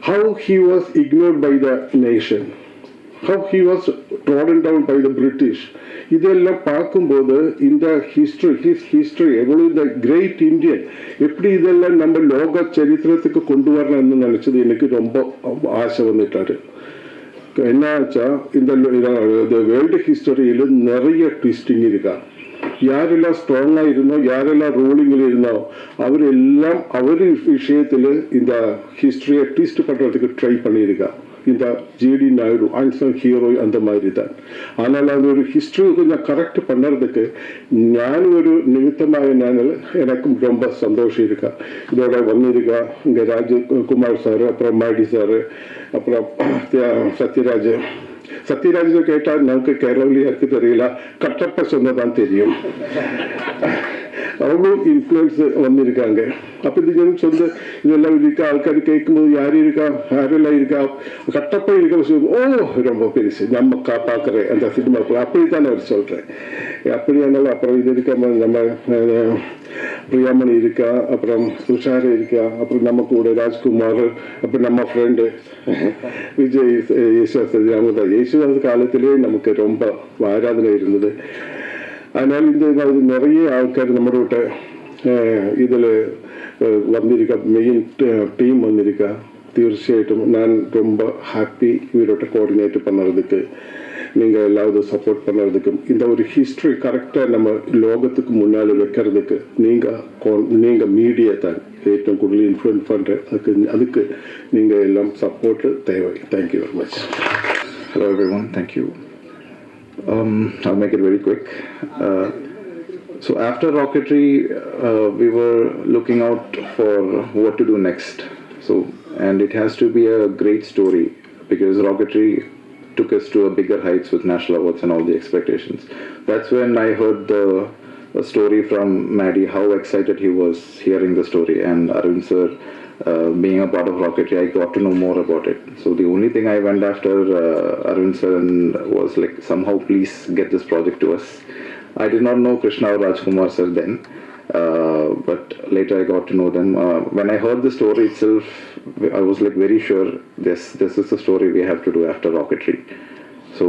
How he was ignored by the nation, how he was trodden down by the British. இதெல்லாம் பார்க்கும்போது இந்த ஹிஸ்டரி எவ்வளோ இந்த கிரேட் இந்தியன் எப்படி இதெல்லாம் நம்ம லோக சரித்திரத்துக்கு கொண்டு வரலாம்னு நினைச்சது எனக்கு ரொம்ப ஆசை வந்துட்டாரு. என்ன ஆச்சா, இந்த வேர்ல்டு ஹிஸ்டரியில் நிறைய ட்விஸ்டிங் இருக்கா. யாரெல்லாம் ஸ்ட்ராங்கா இருந்தோ யாரெல்லாம் ரூலிங்கில் இருந்தோ அவரெல்லாம் அவர் விஷயத்தில் இந்த ஹிஸ்டரியை ட்விஸ்ட் பண்றதுக்கு ட்ரை பண்ணியிருக்கா. இந்த ஜிடி நாயுடு அன்சங் ஹீரோ அந்த மாதிரி தான். ஆனால் அது ஒரு ஹிஸ்டரி கொஞ்சம் கரெக்ட் பண்ணுறதுக்கு நான் ஒரு நிமித்தமாக எனக்கும் ரொம்ப சந்தோஷம் இருக்கா. இதோட வந்திருக்கா இங்கே ராஜகுமார் சார், அப்புறம் மாடி சார், அப்புறம் சத்யராஜ் கேட்டால் நமக்கு கேரளாவில் யாருக்கு தெரியல, கட்டப்ப சொன்னதான் தெரியும். அவங்களும் இன்ஃப்ளூயன்ஸ் வந்திருக்காங்க. அப்போ இது சொந்த இதெல்லாம் இருக்கா, ஆൾക്കാർ கேட்கும்போது யாரெல்லாம் இருக்கா, கட்டப்ப இருக்க ரொம்ப பெருசு நம்ம பார்க்குறேன் அந்த சினிமா அப்படித்தான் அவர் சொல்கிறேன். அப்படியானாலும் அப்புறம் இது இருக்க நம்ம பிரியாமணி இருக்கா, அப்புறம் துஷார் இருக்கா, அப்புறம் நம்ம கூட ராஜ்குமார், அப்புறம் நம்ம ஃப்ரெண்டு விஜய் யேசுதாஸ் காலத்திலே நமக்கு ரொம்ப ஆராதனை இருந்தது. அதனால் இந்த நிறைய ஆൾക്കാർ நம்மளோட இதில் வந்திருக்கா, மெயின் டீம் வந்திருக்கா. തീർച്ചയായിട്ടും ഞാൻ ரொம்ப ஹாப்பி இவரோட கோஆர்டினேட் பண்ணுறதுக்கு, நீங்கள் எல்லாவது சப்போர்ட் பண்ணுறதுக்கும், இந்த ஒரு ஹிஸ்ட்ரி கரெக்டாக நம்ம லோகத்துக்கு முன்னால் வைக்கிறதுக்கு நீங்கள் மீடியா தான் ഏറ്റവും കൂടുതൽ இன்ஃப்ளூயன்ஸ் பண்ணுற அதுக்கு நீங்கள் எல்லாம் சப்போர்ட் தேவை. Thank you very much. Hello everyone, thank you. I'll make it very quick. So after Rocketry, we were looking out for what to do next. And it has to be a great story because Rocketry took us to a bigger heights with national awards and all the expectations. That's when I heard the story from Maddie, how excited he was hearing the story, and Arvind sir being a part of Rocketry, I got to know more about it. So the only thing I went after Arvind sir was like, somehow please get this project to us. I did not know Krishna or Rajkumar sir then, but later I got to know them. When I heard the story itself, I was like very sure this is the story we have to do after Rocketry. So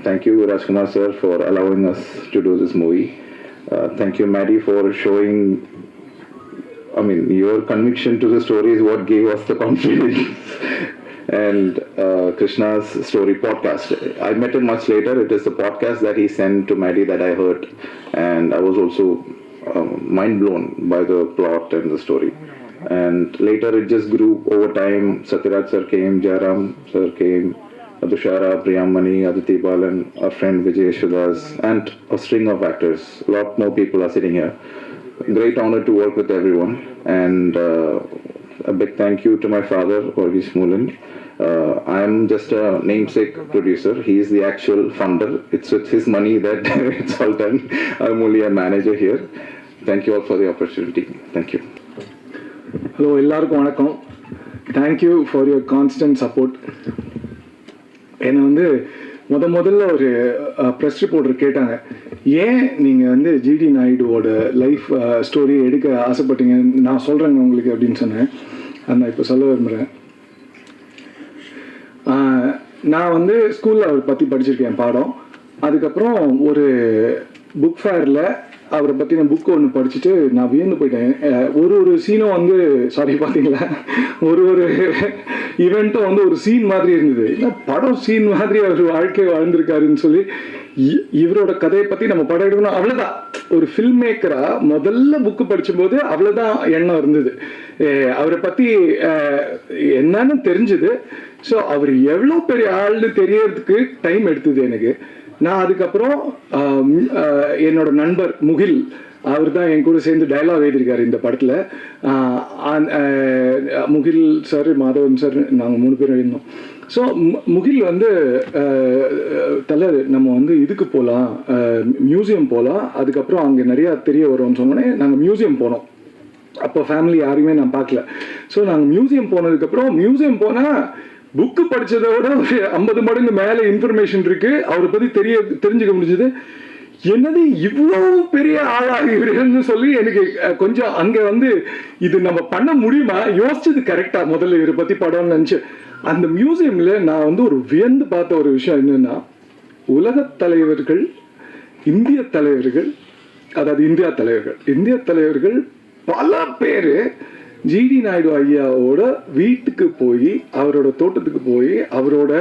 thank you Rajkumar sir for allowing us to do this movie. Thank you Maddie for showing, I mean, your conviction to the story is what gave us the confidence. And Krishna's story podcast, I met him much later. It is the podcast that he sent to Maddie that I heard, and I was also mind blown by the plot and the story. And later it just grew over time. Satyaraj sir came, Jairam sir came, Dushara, Priyamani, Aditi Balan, our friend Vijay Eshwadas, and a string of actors. A lot more people are sitting here. Great honor to work with everyone, and a big thank you to my father, Varghese Moolan. I'm just a namesake producer. He is the actual funder. It's with his money that it's all done. I'm only a manager here. Thank you all for the opportunity. Thank you. Hello, எல்லாருக்கும் வணக்கம். Thank you for your constant support. என்னை முதல்ல ஒரு press reporter கேட்டாங்க, ஏன் நீங்கள் GT நாயுடுவோட life ஸ்டோரியை எடுக்க ஆசைப்பட்டீங்க, நான் சொல்கிறேங்க உங்களுக்கு அப்படின்னு சொன்னேன். அதை நான் இப்போ சொல்ல விரும்புகிறேன். நான் ஸ்கூலில் அவரை பற்றி படிச்சிருக்கேன் பாடம். அதுக்கப்புறம் ஒரு புக் ஃபேரில் அவரை பற்றின புக்கு ஒன்று படிச்சுட்டு நான் வியந்து போயிட்டேன். ஒரு சீனும் சாரி பார்த்தீங்களா, ஒரு ஈவெண்ட்டும் ஒரு சீன் மாதிரி இருந்தது. படம் சீன் மாதிரி அவர் வாழ்க்கை வாழ்ந்திருக்காருன்னு சொல்லி இவரோட கதையை பற்றி நம்ம படம் எடுக்கணும் அவ்வளோதான். ஒரு ஃபில்ம் மேக்கராக முதல்ல புக்கு படிக்கும்போது அவ்வளோதான் எண்ணம் இருந்தது. அவரை பற்றி என்னன்னு தெரிஞ்சுது. ஸோ அவர் எவ்வளோ பெரிய ஆள்னு தெரியறதுக்கு டைம் எடுத்தது எனக்கு. நான் அதுக்கப்புறம் என்னோட நண்பர் முகில், அவர் தான் என் கூட சேர்ந்து டயலாக் எழுதியிருக்காரு இந்த படத்தில். முகில் சார், மாதவன் சார், நாங்கள் 3 பேரும் எழுந்தோம். ஸோ முகில் வந்து தலை நம்ம வந்து இதுக்கு போகலாம், மியூசியம் போகலாம், அதுக்கப்புறம் அங்கே நிறையா தெரிய வரும்னு சொன்னோன்னே நாங்கள் மியூசியம் போனோம். அப்போ ஃபேமிலி யாரையுமே நான் பார்க்கல. ஸோ நாங்கள் மியூசியம் போனதுக்கப்புறம், மியூசியம் போனால் புக்கு படித்ததை விட ஒரு 50 மடங்கு மேலே இன்ஃபர்மேஷன் இருக்குது. அவரை பற்றி தெரிஞ்சுக்க முடிஞ்சது. என்னது இவ்வளோ பெரிய ஆளாகிறன்னு சொல்லி எனக்கு கொஞ்சம் அங்கே வந்து இது நம்ம பண்ண முடியுமா, யோசிச்சது கரெக்டாக முதல்ல இவரை பற்றி படம்னு நினச்சி. அந்த மியூசியமில் நான் வந்து ஒரு வியந்து பார்த்த ஒரு விஷயம் என்னென்னா, உலகத் தலைவர்கள், இந்திய தலைவர்கள், அதாவது இந்திய தலைவர்கள் பல பேர் ஜிடி நாயுடு ஐயாவோட வீட்டுக்கு போய், அவரோட தோட்டத்துக்கு போய், அவரோட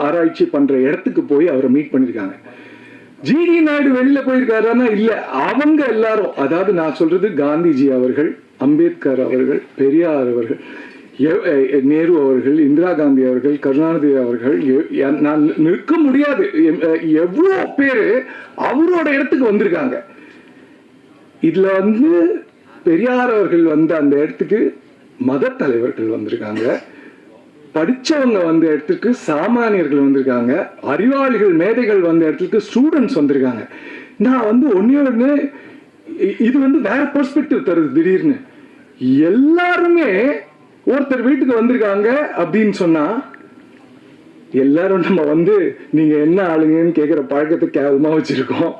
ஆராய்ச்சி பண்ணுற இடத்துக்கு போய் அவரை மீட் பண்ணியிருக்காங்க. ஜிடி நாயுடு வெளியில போயிருக்காருன்னா இல்ல, அவங்க எல்லாரும், அதாவது நான் சொல்றது காந்திஜி அவர்கள், அம்பேத்கர் அவர்கள், பெரியார் அவர்கள், நேரு அவர்கள், இந்திரா காந்தி அவர்கள், கருணாநிதி அவர்கள், நான் நிற்க முடியாது, எவ்வளோ பேரு அவரோட இடத்துக்கு வந்திருக்காங்க. இதுல வந்து பெரியார் அவர்கள் வந்த அந்த இடத்துக்கு மத தலைவர்கள் வந்திருக்காங்க, படித்தவங்க வந்த இடத்துக்கு சாமானியர்கள் வந்திருக்காங்க, அறிவாளிகள் மேதைகள் வந்த இடத்துக்கு ஸ்டூடெண்ட்ஸ் வந்திருக்காங்க. நான் வந்து ஒன்று இது வந்து வேற பெர்ஸ்பெக்டிவ் தருது. திடீர்னு எல்லாருமே ஒருத்தர் வீட்டுக்கு வந்திருக்காங்க அப்படின்னு சொன்னா, எல்லாரும் நம்ம வந்து நீங்க என்ன ஆளுங்கன்னு கேட்குற பழக்கத்தை கேவலமா வச்சிருக்கோம்.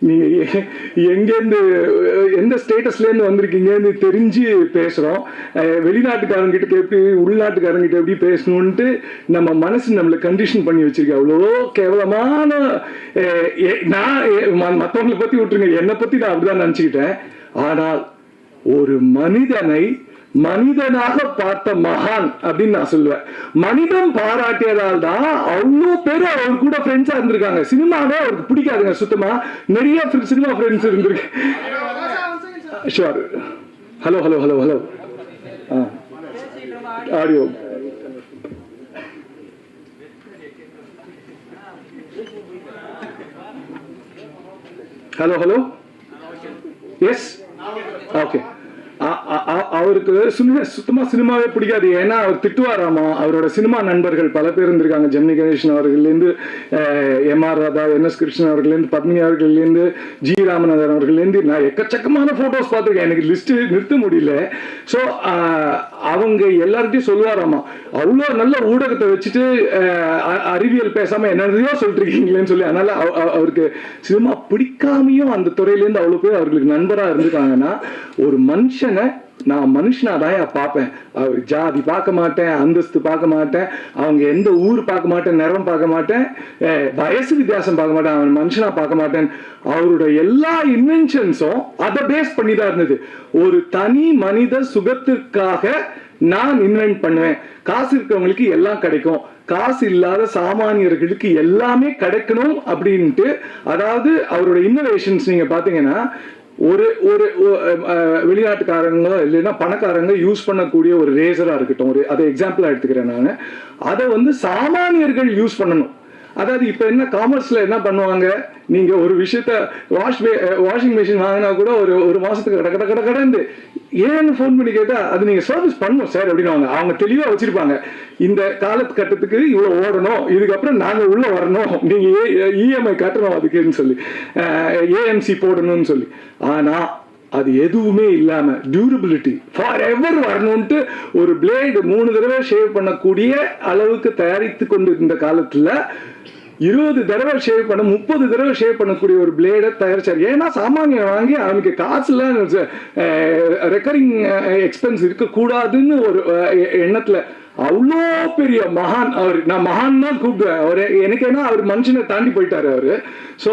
நீங்க எங்கேருந்து, எந்த ஸ்டேட்டஸ்லேருந்து வந்திருக்கீங்கன்னு தெரிஞ்சு பேசுறோம். வெளிநாட்டுக்காரங்கிட்ட எப்படி, உள்நாட்டுக்காரங்கிட்ட எப்படி பேசணும்ன்ட்டு நம்ம மனசு நம்மளை கண்டிஷன் பண்ணி வச்சிருக்கேன். அவ்வளோ கேவலமான, நான் மற்றவங்களை பத்தி விட்டுருங்க, என்னை பத்தி நான் அப்படிதான் நினச்சிக்கிட்டேன். ஆனால் ஒரு மனிதனை மனிதனாக பார்த்த மகான் அப்படின்னு நான் சொல்லுவேன். மனிதன் பாராட்டியதால் தான் அவ்வளோ பேர் அவர் கூட ஃப்ரெண்ட்ஸா இருந்திருக்காங்க. சினிமாவே அவருக்கு பிடிக்காதுங்க சுத்தமா, நிறைய சினிமா ஃப்ரெண்ட்ஸ் இருந்திருக்கு. Sure. Hello hello hello hello audio. Hello hello yes okay. அவருக்கு சுத்தமா சினிமாவே பிடிக்காது. ஏன்னா அவர் திட்டுவாராமா. அவரோட சினிமா நண்பர்கள் பல பேர் இருந்திருக்காங்க. ஜெமினி கணேசன் அவர்கள்லேருந்து, MR ராதா, NS கிருஷ்ணன் அவர்கள்லேருந்து, பத்மினி அவர்கள்லேருந்து, ஜி ராமநாதன் அவர்கள்லேருந்து நான் எக்கச்சக்கமான போட்டோஸ் பார்த்துருக்கேன். எனக்கு லிஸ்ட் நிறுத்த முடியல. ஸோ அவங்க எல்லார்கிட்டையும் சொல்லுவாராமா, அவ்வளோ நல்ல ஊடகத்தை வச்சுட்டு அறிவியல் பேசாம என்னதையோ சொல்லிட்டு இருக்கீங்களேன்னு சொல்லி. அதனால அவருக்கு சினிமா பிடிக்காமையும் அந்த துறையிலேருந்து அவ்வளோ பேர் அவர்களுக்கு நண்பராக இருந்திருக்காங்கன்னா, ஒரு மனுஷனை நான் மனுஷனாதான் பார்ப்பேன். அவர் ஜாதி பார்க்க மாட்டேன், அந்தஸ்து பார்க்க மாட்டேன், அவங்க எந்த ஊர் பார்க்க மாட்டேன், நிறம் பார்க்க மாட்டேன், வயசு வித்தியாசம் பார்க்க மாட்டேன், அவன் மனுஷனா பார்க்க மாட்டேன். அவரோட எல்லா இன்வென்ஷன்ஸும் அதை பேஸ் பண்ணி தான் இருந்தது. ஒரு தனி மனித சுகத்திற்காக நான் இன்வென்ட் பண்ணுவேன். காசு இருக்கிறவங்களுக்கு எல்லாம் கிடைக்கும், காசு இல்லாத சாமானியர்களுக்கு எல்லாமே கிடைக்கணும் அப்படின்ட்டு. அதாவது அவரோட இன்னோவேஷன்ஸ் நீங்க பாத்தீங்கன்னா, ஒரு ஒரு வெளிநாட்டுக்காரங்க இல்லைன்னா பணக்காரங்க யூஸ் பண்ணக்கூடிய ஒரு ரேசரா இருக்கட்டும், அதை எக்ஸாம்பிளா எடுத்துக்கிறேன் நான். அதை வந்து சாமானியர்கள் யூஸ் பண்ணணும். அதாவது இப்போ என்ன காமர்ஸ்ல என்ன பண்ணுவாங்க, நீங்க ஒரு விஷயத்த வாஷிங் மிஷின் வாங்கினா கூட ஒரு மாசத்துக்கு கடந்து ஏன்னு ஃபோன் பண்ணி கேட்டா, அது நீங்க சர்வீஸ் பண்ணணும் சார் அப்படின்னு அவங்க தெளிவா வச்சிருப்பாங்க. இந்த காலகட்டத்துக்கு இவ்வளவு ஓடணும், இதுக்கப்புறம் நாங்க உள்ள வரணும், நீங்க EMI கட்டணும் அதுக்குன்னு சொல்லி, AMC போடணும்னு சொல்லி. ஆனா அது எதுவுமே இல்லாம டியூரபிலிட்டி ஃபார் எவர் வரணும்ட்டு ஒரு பிளேடு 3 தடவை ஷேவ் பண்ணக்கூடிய அளவுக்கு தயாரித்து கொண்டு இருந்த காலத்துல 20 தடவை ஷேவ் பண்ண 30 தடவை ஷேவ் பண்ணக்கூடிய ஒரு பிளேடை தயாரிச்சார். ஏன்னா சாமானியம் வாங்கி அவனுக்கு காசுலாம் ரெக்கரிங் எக்ஸ்பென்ஸ் இருக்கக்கூடாதுன்னு ஒரு எண்ணத்துல அவ்வளோ பெரிய மகான் அவர். நான் மகான் தான் கூப்பிடுவேன் அவரு. எனக்கு ஏன்னா அவர் மனுஷனை தாண்டி போயிட்டாரு அவரு. ஸோ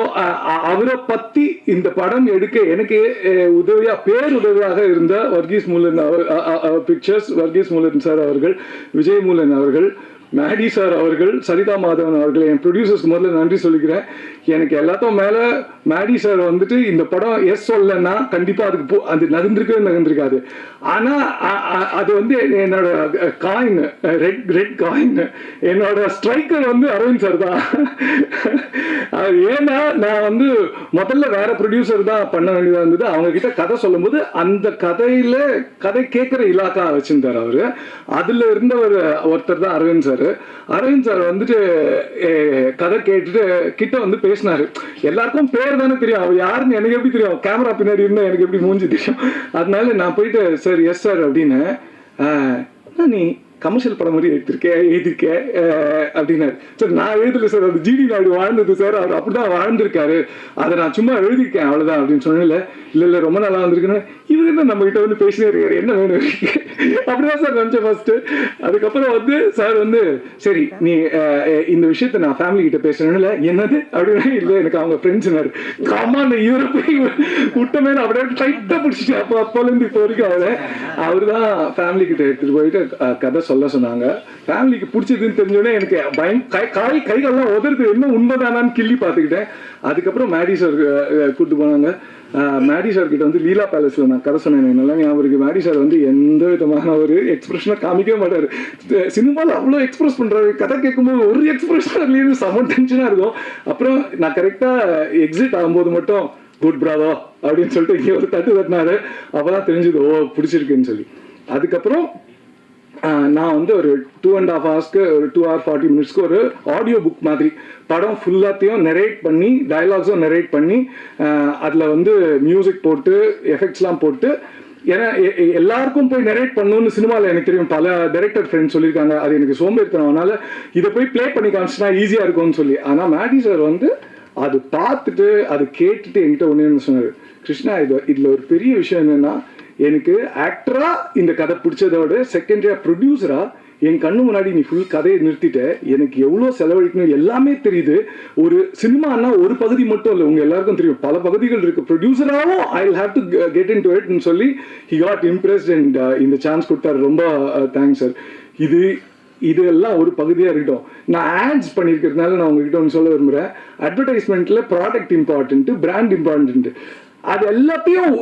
அவரை பத்தி இந்த படம் எடுக்க எனக்கு பேருதவியாக இருந்த வர்கீஸ் மூலன் பிக்சர்ஸ், வர்கீஸ் மூலன் சார் அவர்கள், விஜய் மூலன் அவர்கள், மேடி சார் அவர்கள், சரிதா மாதவன் அவர்கள், என் ப்ரொடியூசர்ஸ்க்கு முதல்ல நன்றி சொல்லிக்கிறேன். எனக்கு எல்லாத்தையும் மேலே மேடி சார் வந்துட்டு இந்த படம் எஸ் சொல்லலைன்னா கண்டிப்பாக அதுக்கு அது நகர்ந்திருக்காது. ஆனால் அது வந்து என்னோட காயின், ரெட் காயின், என்னோட ஸ்ட்ரைக்கர் வந்து அரவிந்த் சார் தான். ஏன்னா நான் வந்து முதல்ல வேற ப்ரொடியூசர் தான் பண்ண வேண்டியதாக இருந்தது. அவங்க கிட்ட கதை சொல்லும்போது அந்த கதை கேட்குற இலாக்கா வச்சிருந்தார் அவரு. அதுல இருந்தவர் ஒருத்தர் தான் அரவிந்த் சார். அரவிந்த் சார் வந்துட்டு கதை கேட்டுட்டு கிட்ட வந்து பேசினாரு. எல்லாருக்கும் பேர் தானே தெரியும், அவர் யாருன்னு எனக்கு எப்படி தெரியும், கேமரா பின்னாடி இருந்தா எனக்கு எப்படி மூஞ்சி தெரியும். அதனால நான் போயிட்டு சார் எஸ் சார் அப்படின்னு, நீ கமர்ஷியல் படம் மாதிரி எழுதியிருக்கேன் அப்படின்னாரு. சார் நான் எழுதல சார், அது ஜிடி நாயுடு வாழ்ந்தது சார், அவர் அப்படிதான் வாழ்ந்திருக்காரு, அதை நான் சும்மா எழுதியிருக்கேன் அவ்வளோதான் அப்படின்னு சொன்னேன். இல்லை ரொம்ப நல்லா வந்திருக்குன்னு இவர் என்ன நம்ம கிட்ட வந்து பேசினே இருக்காரு, என்ன வேணும் அப்படிதான் சார் நினச்சேன் ஃபர்ஸ்ட். அதுக்கப்புறம் வந்து சார் வந்து சரி நீ இந்த விஷயத்த நான் ஃபேமிலி கிட்ட பேசுறேன்னு, என்னது அப்படின்னா இல்லை எனக்கு அவங்க ஃப்ரெண்ட்ஸ்னாரு. காமான இவரை போய் விட்டமே அப்படியே டைட்டாக பிடிச்சிட்டு அப்போலேருந்து இப்போ வரைக்கும் அவர் தான் ஃபேமிலி கிட்ட எடுத்துட்டு போயிட்டு கதை சொல்ல சொன்னாங்க. ஃபேமிலிக்கு பிடிச்சதுன்னு தெரிஞ்சோடனே எனக்கு கைகள்லாம் உதறது, என்ன உண்மைதானான்னு கிள்ளி பார்த்துக்கிட்டேன். அதுக்கப்புறம் மேடி சார் கூப்பிட்டு போனாங்க. மேடி சார் கிட்ட வந்து லீலா பேலஸ்ல நான் கதை சொன்னேன். நல்லா அவருக்கு மேடி சார் வந்து எந்த விதமான ஒரு எக்ஸ்பிரஷனை காமிக்கவே மாட்டாரு. சினிமாவில் அவ்வளோ எக்ஸ்பிரஸ் பண்றாரு, கதை கேட்கும்போது ஒரு எக்ஸ்பிரஷன் இல்லைன்னு செம டென்ஷனா இருக்கும். அப்புறம் நான் கரெக்டா எக்ஸிட் ஆகும்போது மட்டும் குட் பிராவோ அப்படின்னு சொல்லிட்டு இங்கே ஒரு தட்டினாரு. அப்பதான் தெரிஞ்சது ஓ பிடிச்சிருக்குன்னு சொல்லி. அதுக்கப்புறம் நான் வந்து ஒரு 2.5 ஹவர்ஸ்க்கு ஒரு 2 hour 40 minutesக்கு ஒரு ஆடியோ புக் மாதிரி படம் ஃபுல்லாத்தையும் நெரேட் பண்ணி, டயலாக்ஸும் நெரேட் பண்ணி, அதில் வந்து மியூசிக் போட்டு எஃபெக்ட்ஸ்லாம் போட்டு, ஏன்னா எல்லாருக்கும் போய் நெரேட் பண்ணணும்னு சினிமாவில் எனக்கு தெரியும், பல டைரக்டர் ஃப்ரெண்ட்ஸ் சொல்லியிருக்காங்க. அது எனக்கு சோம்பேறித்தனம், அதனால இதை போய் ப்ளே பண்ணி காமிச்சுனா ஈஸியாக இருக்கும்னு சொல்லி. ஆனால் மேடி சார் வந்து அது பார்த்துட்டு அது கேட்டுட்டு என்கிட்ட ஒன்று சொன்னார், கிருஷ்ணா இதில் ஒரு பெரிய விஷயம் என்னென்னா, எனக்கு ஆக்டரா இந்த கதை பிடிச்சதோட செகண்டரியா ப்ரொடியூசரா என் கண்ணு முன்னாடி நீ ஃபுல் கதையை நிறுத்திட்ட, எனக்கு எவ்வளோ செலவழிக்கணும் எல்லாமே தெரியுது. ஒரு சினிமானா ஒரு பகுதி மட்டும் இல்லை, உங்க எல்லாருக்கும் தெரியும் பல பகுதிகள் இருக்கு. ப்ரொடியூசராகவும் I will have to get in to இட்னு சொல்லி ஹி காட் இம்ப்ரெஸ்ட் அண்ட் இந்த சான்ஸ் கொடுத்தாரு. ரொம்ப தேங்க்ஸ் சார். இதெல்லாம் ஒரு பகுதியாக இருக்கட்டும். நான் ஆட்ஸ் பண்ணியிருக்கிறதுனால நான் உங்ககிட்ட ஒன்று சொல்ல விரும்புகிறேன். அட்வர்டைஸ்மெண்ட்டில் ப்ராடக்ட் இம்பார்ட்டன்ட்டு, பிராண்ட் இம்பார்ட்டன்ட்டு. அது எல்லாத்தையும்,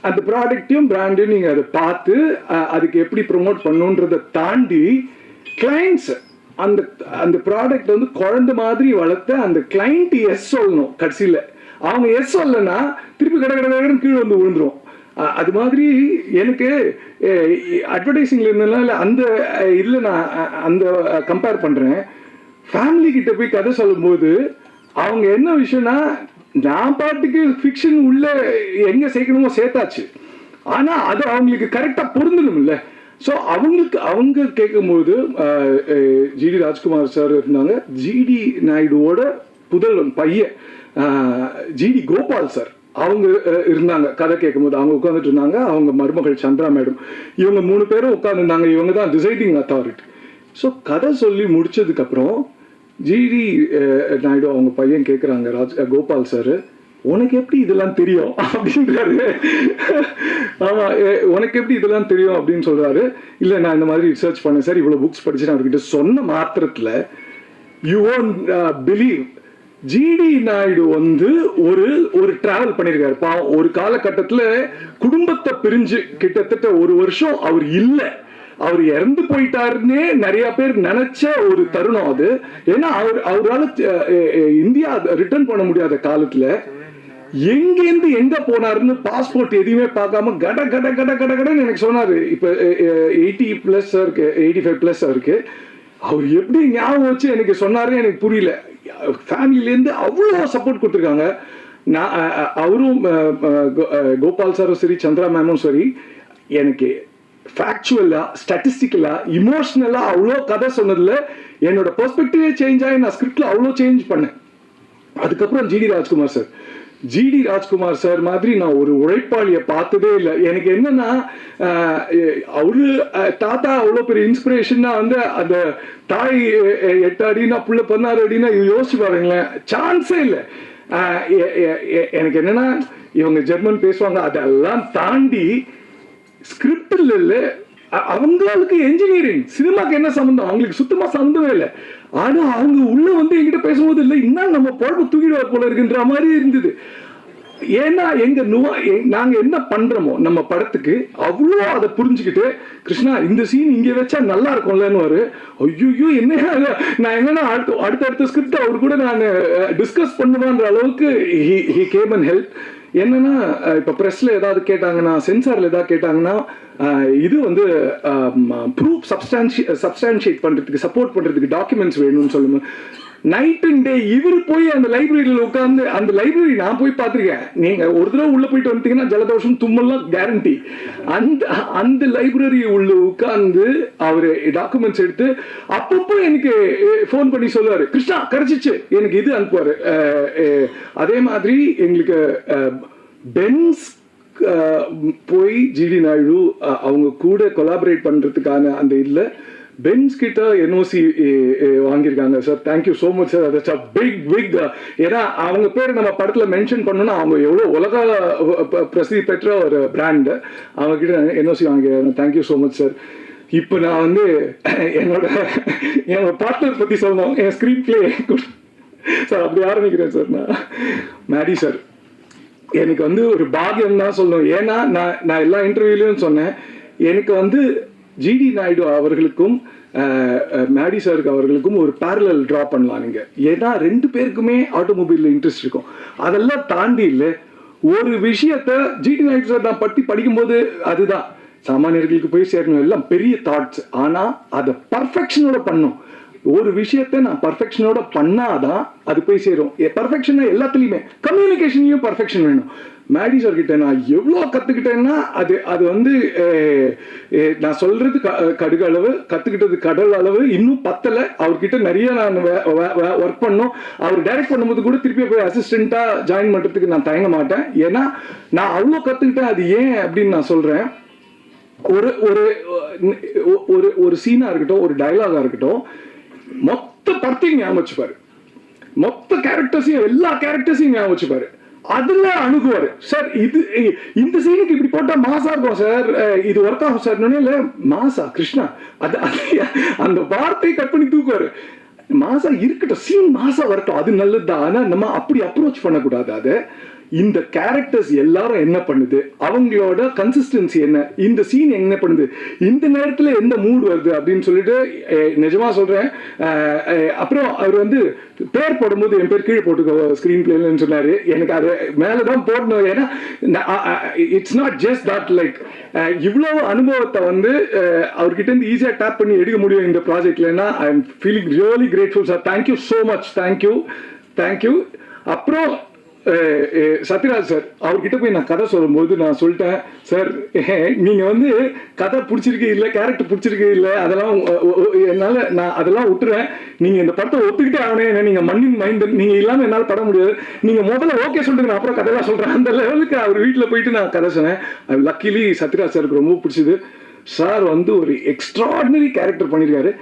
அந்த ப்ராடக்டையும் பிராண்டையும் நீங்கள் அதை பார்த்து அதுக்கு எப்படி ப்ரொமோட் பண்ணுன்றதை தாண்டி கிளைண்ட்ஸ் அந்த ப்ராடக்ட் வந்து குழந்தை மாதிரி வளர்த்த அந்த கிளைண்ட் எஸ் சொல்லணும். கடைசியில் அவங்க எஸ் சொல்லனா திருப்பி கடை கீழே வந்து விழுந்துரும். அது மாதிரி எனக்கு அட்வர்டைஸிங்ல இருந்ததுனால அந்த இதில் நான் அந்த கம்பேர் பண்ணுறேன். ஃபேமிலி கிட்ட போய் கதை சொல்லும்போது அவங்க என்ன விஷயம்னா, நான் பாட்டுக்கு ஃபிக்ஷன் உள்ள எங்கே சேர்க்கணுமோ சேர்த்தாச்சு, ஆனால் அது அவங்களுக்கு கரெக்டாக பொருந்தணும் இல்லை. ஸோ அவங்க கேட்கும்போது ஜிடி ராஜ்குமார் சார் இருந்தாங்க, ஜிடி நாயுடுவோட புதல்வன் பையன் ஜிடி கோபால் சார் அவங்க இருந்தாங்க. கதை கேட்கும்போது அவங்க உட்காந்துட்டு இருந்தாங்க, அவங்க மருமகள் சந்திரா மேடம், இவங்க 3 பேரும் உட்காந்துருந்தாங்க. இவங்க தான் டிசைடிங் அத்தாரிட்டி. ஸோ கதை சொல்லி முடிச்சதுக்கப்புறம் ஜிடி நாயுடு அவங்க பையன் கேட்குறாங்க, கோபால் சார் உனக்கு எப்படி இதெல்லாம் தெரியும் அப்படின்றாரு. ஆமாம் உனக்கு எப்படி இதெல்லாம் தெரியும் அப்படின்னு சொல்கிறாரு. இல்லை நான் இந்த மாதிரி ரிசர்ச் பண்ணேன் சார், இவ்வளோ புக்ஸ் படிச்சு நான் அவர்கிட்ட சொன்ன மாத்திரத்தில் you won't believe, GD Naidu வந்து ஒரு டிராவல் பண்ணியிருக்காரு. பாவம் ஒரு காலகட்டத்தில் குடும்பத்தை பிரிஞ்சு கிட்டத்தட்ட 1 வருஷம் அவர் இல்லை, அவர் இறந்து போயிட்டாருன்னே நிறைய பேர் நினைச்ச ஒரு தருணம் அது. ஏன்னா அவரால் இந்தியா ரிட்டர்ன் பண்ண முடியாத காலத்துல எங்கேருந்து எங்க போனாருன்னு பாஸ்போர்ட் எதுவுமே பார்க்காம கட கட கட கட கடன்னு எனக்கு சொன்னாரு. இப்ப 80+ இருக்கு, 85+ இருக்கு. அவர் எப்படி ஞாபகம் வச்சு எனக்கு சொன்னாருன்னு எனக்கு புரியல. ஃபேமிலிலேருந்து அவ்வளோ சப்போர்ட் கொடுத்துருக்காங்க. நான் அவரும் கோபால் சாரும் சரி, சந்திரா மேமும் சரி, எனக்கு ஃபேக்சுவலா, ஸ்டாட்டிஸ்டிக்கலா, இமோஷனலா அவ்வளோ கதை சொன்னதுல என்னோட பெர்ஸ்பெக்டிவே சேஞ்ச் ஆகி நான் ஸ்கிரிப்ட்ல அவ்வளோ சேஞ்ச் பண்ணேன். அதுக்கப்புறம் ஜிடி ராஜ்குமார் சார் மாதிரி நான் ஒரு உழைப்பாளியை பார்த்ததே இல்லை. எனக்கு என்னன்னா, அவரு தாத்தா அவ்வளோ பெரிய இன்ஸ்பிரேஷன்னா வந்து அந்த தாய் 8 அடினா புள்ள 16 அடினா யோசிச்சு பாருங்களேன், சான்ஸே இல்லை. எனக்கு என்னன்னா, இவங்க ஜெர்மன் பேசுவாங்க, அதெல்லாம் தாண்டி ஸ்கிரிப்டில் இல்லை அவங்களுக்கு என்ஜினியரிங் சினிமாக்கு என்ன சம்மந்தம், அவங்களுக்கு சுத்தமா சம்மந்தமே இல்லை. ஆனா அவங்க உள்ள வந்து என்கிட்ட பேசும்போது இல்லை இன்னும் நம்ம பொழப்பு தூக்கிடுவார் போல இருக்குன்ற மாதிரி இருந்தது. ஏன்னா நாங்க என்ன பண்றோமோ நம்ம படத்துக்கு அவ்வளோ அதை புரிஞ்சுக்கிட்டு, கிருஷ்ணா இந்த சீன் இங்க வச்சா நல்லா இருக்கும்லன்னு ஐயோ என்ன நான் என்னன்னா அடுத்த ஸ்கிரிப்ட் அவர் கூட நான் டிஸ்கஸ் பண்ணுவான்ற அளவுக்கு ஹி கேம் அண்ட் ஹெல்ப். என்னன்னா இப்ப பிரஸ்ல ஏதாவது கேட்டாங்கன்னா, சென்சார்ல ஏதாவது கேட்டாங்கன்னா, இது வந்து ப்ரூஃப் சப்ஸ்டான்ஷியேட் பண்றதுக்கு சப்போர்ட் பண்றதுக்கு டாக்குமெண்ட்ஸ் வேணும்னு சொல்லுங்க. நைட் அண்ட் டே இவர் போய் அந்த லைப்ரரியில் உட்காந்து, அந்த லைப்ரரி நான் போய் பார்த்துருக்கேன், நீங்க ஒரு தடவை உள்ள போயிட்டு வந்துட்டீங்கன்னா ஜலதோஷம் தும்மல்லாம் கேரண்டி. அந்த லைப்ரரி உள்ள உட்காந்து அவரு டாக்குமெண்ட்ஸ் எடுத்து அப்பப்போ எனக்கு ஃபோன் பண்ணி சொல்லுவாரு, கிருஷ்ணா கிடைச்சிச்சு எனக்கு இது அனுப்புவாரு. அதே மாதிரி எங்களுக்கு பென்ஸ் போய் ஜிடி நாயுடு அவங்க கூட கொலாபரேட் பண்றதுக்கான அந்த இல்ல பென்ஸ் கிட்ட என்ஓசி வாங்கியிருக்காங்க sir. Thank you so much sir. அது பிக் ஏன்னா அவங்க பேர் நம்ம படத்தில் மென்ஷன் பண்ணோன்னா அவங்க எவ்வளோ உலக பிரசித்தி பெற்ற ஒரு பிராண்டு, அவங்க கிட்ட என்ஓசி வாங்கியிருக்காங்க. Thank you so much sir. இப்போ நான் வந்து என்னோட பார்ட்னர் பற்றி சொல்லணும். என் ஸ்க்ரீன் பிளே சார் அப்படி ஆரம்பிக்கிறேன் சார். மேடி சார் எனக்கு வந்து ஒரு பாகியம் தான் சொல்லணும். ஏன்னா நான் எல்லா இன்டர்வியூலையும் சொன்னேன், எனக்கு வந்து ஜிடி நாயுடு அவர்களுக்கும் மேடி சாருக்கு அவர்களுக்கும் ஒரு பேரலல் ட்ரா பண்ணலாம் நீங்க. ஏன்னா 2 பேருக்குமே ஆட்டோமொபைல்ல இன்ட்ரெஸ்ட் இருக்கும். அதெல்லாம் தாண்டி இல்லை ஒரு விஷயத்த ஜிடி நாயுடு சார் நான் பற்றி படிக்கும்போது அதுதான் சாமானியர்களுக்கு போய் சேரணும், எல்லாம் பெரிய தாட்ஸ். ஆனா அதை பர்ஃபெக்ஷனோட பண்ணும். ஒரு விஷயத்த நான் பர்ஃபெக்ஷனோட பண்ணாதான் அது போய் சேரும். பர்ஃபெக்ஷன் எல்லாத்துலயுமே, கம்யூனிகேஷன்லயும் பர்ஃபெக்ஷன் வேணும். மேடி சார் கிட்ட நான் எவ்வளோ கத்துக்கிட்டேன்னா அது வந்து நான் சொல்றது கடுகு அளவு, கத்துக்கிட்டது கடல் அளவு, இன்னும் பத்தலை. அவர்கிட்ட நிறைய நான் ஒர்க் பண்ணோம். அவர் டைரக்ட் பண்ணும்போது கூட திருப்பி போய் அசிஸ்டண்டா ஜாயின் பண்றதுக்கு நான் தயங்க மாட்டேன். ஏன்னா நான் அவ்வளோ கத்துக்கிட்டேன். அது ஏன் அப்படின்னு நான் சொல்றேன். ஒரு ஒரு ஒரு சீனா இருக்கட்டும், ஒரு டயலாகா இருக்கட்டும், மொத்த படத்தையும் ஞாபகம் வச்சுப்பாரு, மொத்த கேரக்டர்ஸையும் எல்லா கேரக்டர்ஸையும் ஞாபகம் வச்சுப்பாரு. அதுல அணுகுவாரு. சார் இந்த சீனுக்கு இப்படி போட்டா மாசா இருக்கும் சார், இது ஒர்க் ஆகும் சார். இல்ல மாசா கிருஷ்ணா அந்த வார்த்தையை கட் பண்ணி தூக்குவாரு. மாசா இருக்கட்டும், சீன் மாசா வரட்டும், அது நல்லதுதான். ஆனா நம்ம அப்படி அப்ரோச் பண்ணக்கூடாது. அதை இந்த கேரக்டர்ஸ் எல்லாரும் என்ன பண்ணுது, அவங்களோட கன்சிஸ்டன்சி என்ன, இந்த சீன் என்ன பண்ணுது, இந்த நேரத்துல எந்த மூட் வருது அப்படின்னு சொல்லிட்டு நிஜமா சொல்றேன். அப்புறம் அவர் வந்து பேர் போடும்போது என் பேர் கீழே போட்டுக்கோ ஸ்கிரீன் பிளேன்னு சொன்னாரு. எனக்கு அது மேலதான் போடணும். ஏன்னா it's not just that like இவ்வளவு அனுபவத்தை வந்து அவர்கிட்ட இருந்து ஈஸியா டேப் பண்ணி எடுக்க முடியும் இந்த ப்ராஜெக்ட்லன்னா I am feeling really grateful sir. Thank you so much. Thank you. அப்புறம் சத்யராஜ் சார் அவர்கிட்ட போய் நான் கதை சொல்லும்போது நான் சொல்லிட்டேன், சார் நீங்க வந்து கதை பிடிச்சிருக்கு இல்லை, கேரக்டர் பிடிச்சிருக்கு இல்லை, அதெல்லாம் என்னால நான் அதெல்லாம் விட்டுருவேன். நீங்க இந்த படத்தை ஒத்துக்கிட்டே ஆகணும். நீங்க மண்ணின் மைந்தன், நீங்க இல்லாம என்னால் பட முடியாது. நீங்க முதல்ல ஓகே சொல்லிட்டு நான் அப்புறம் கதையெல்லாம் சொல்றேன். அந்த லெவலுக்கு அவர் வீட்டில் போயிட்டு நான் கதை சொன்னேன். லக்கிலி சத்யராஜ் சாருக்கு ரொம்ப பிடிச்சது. சார் வந்து ஒரு எக்ஸ்ட்ராடினரி கேரக்டர் பண்ணியிருக்காரு.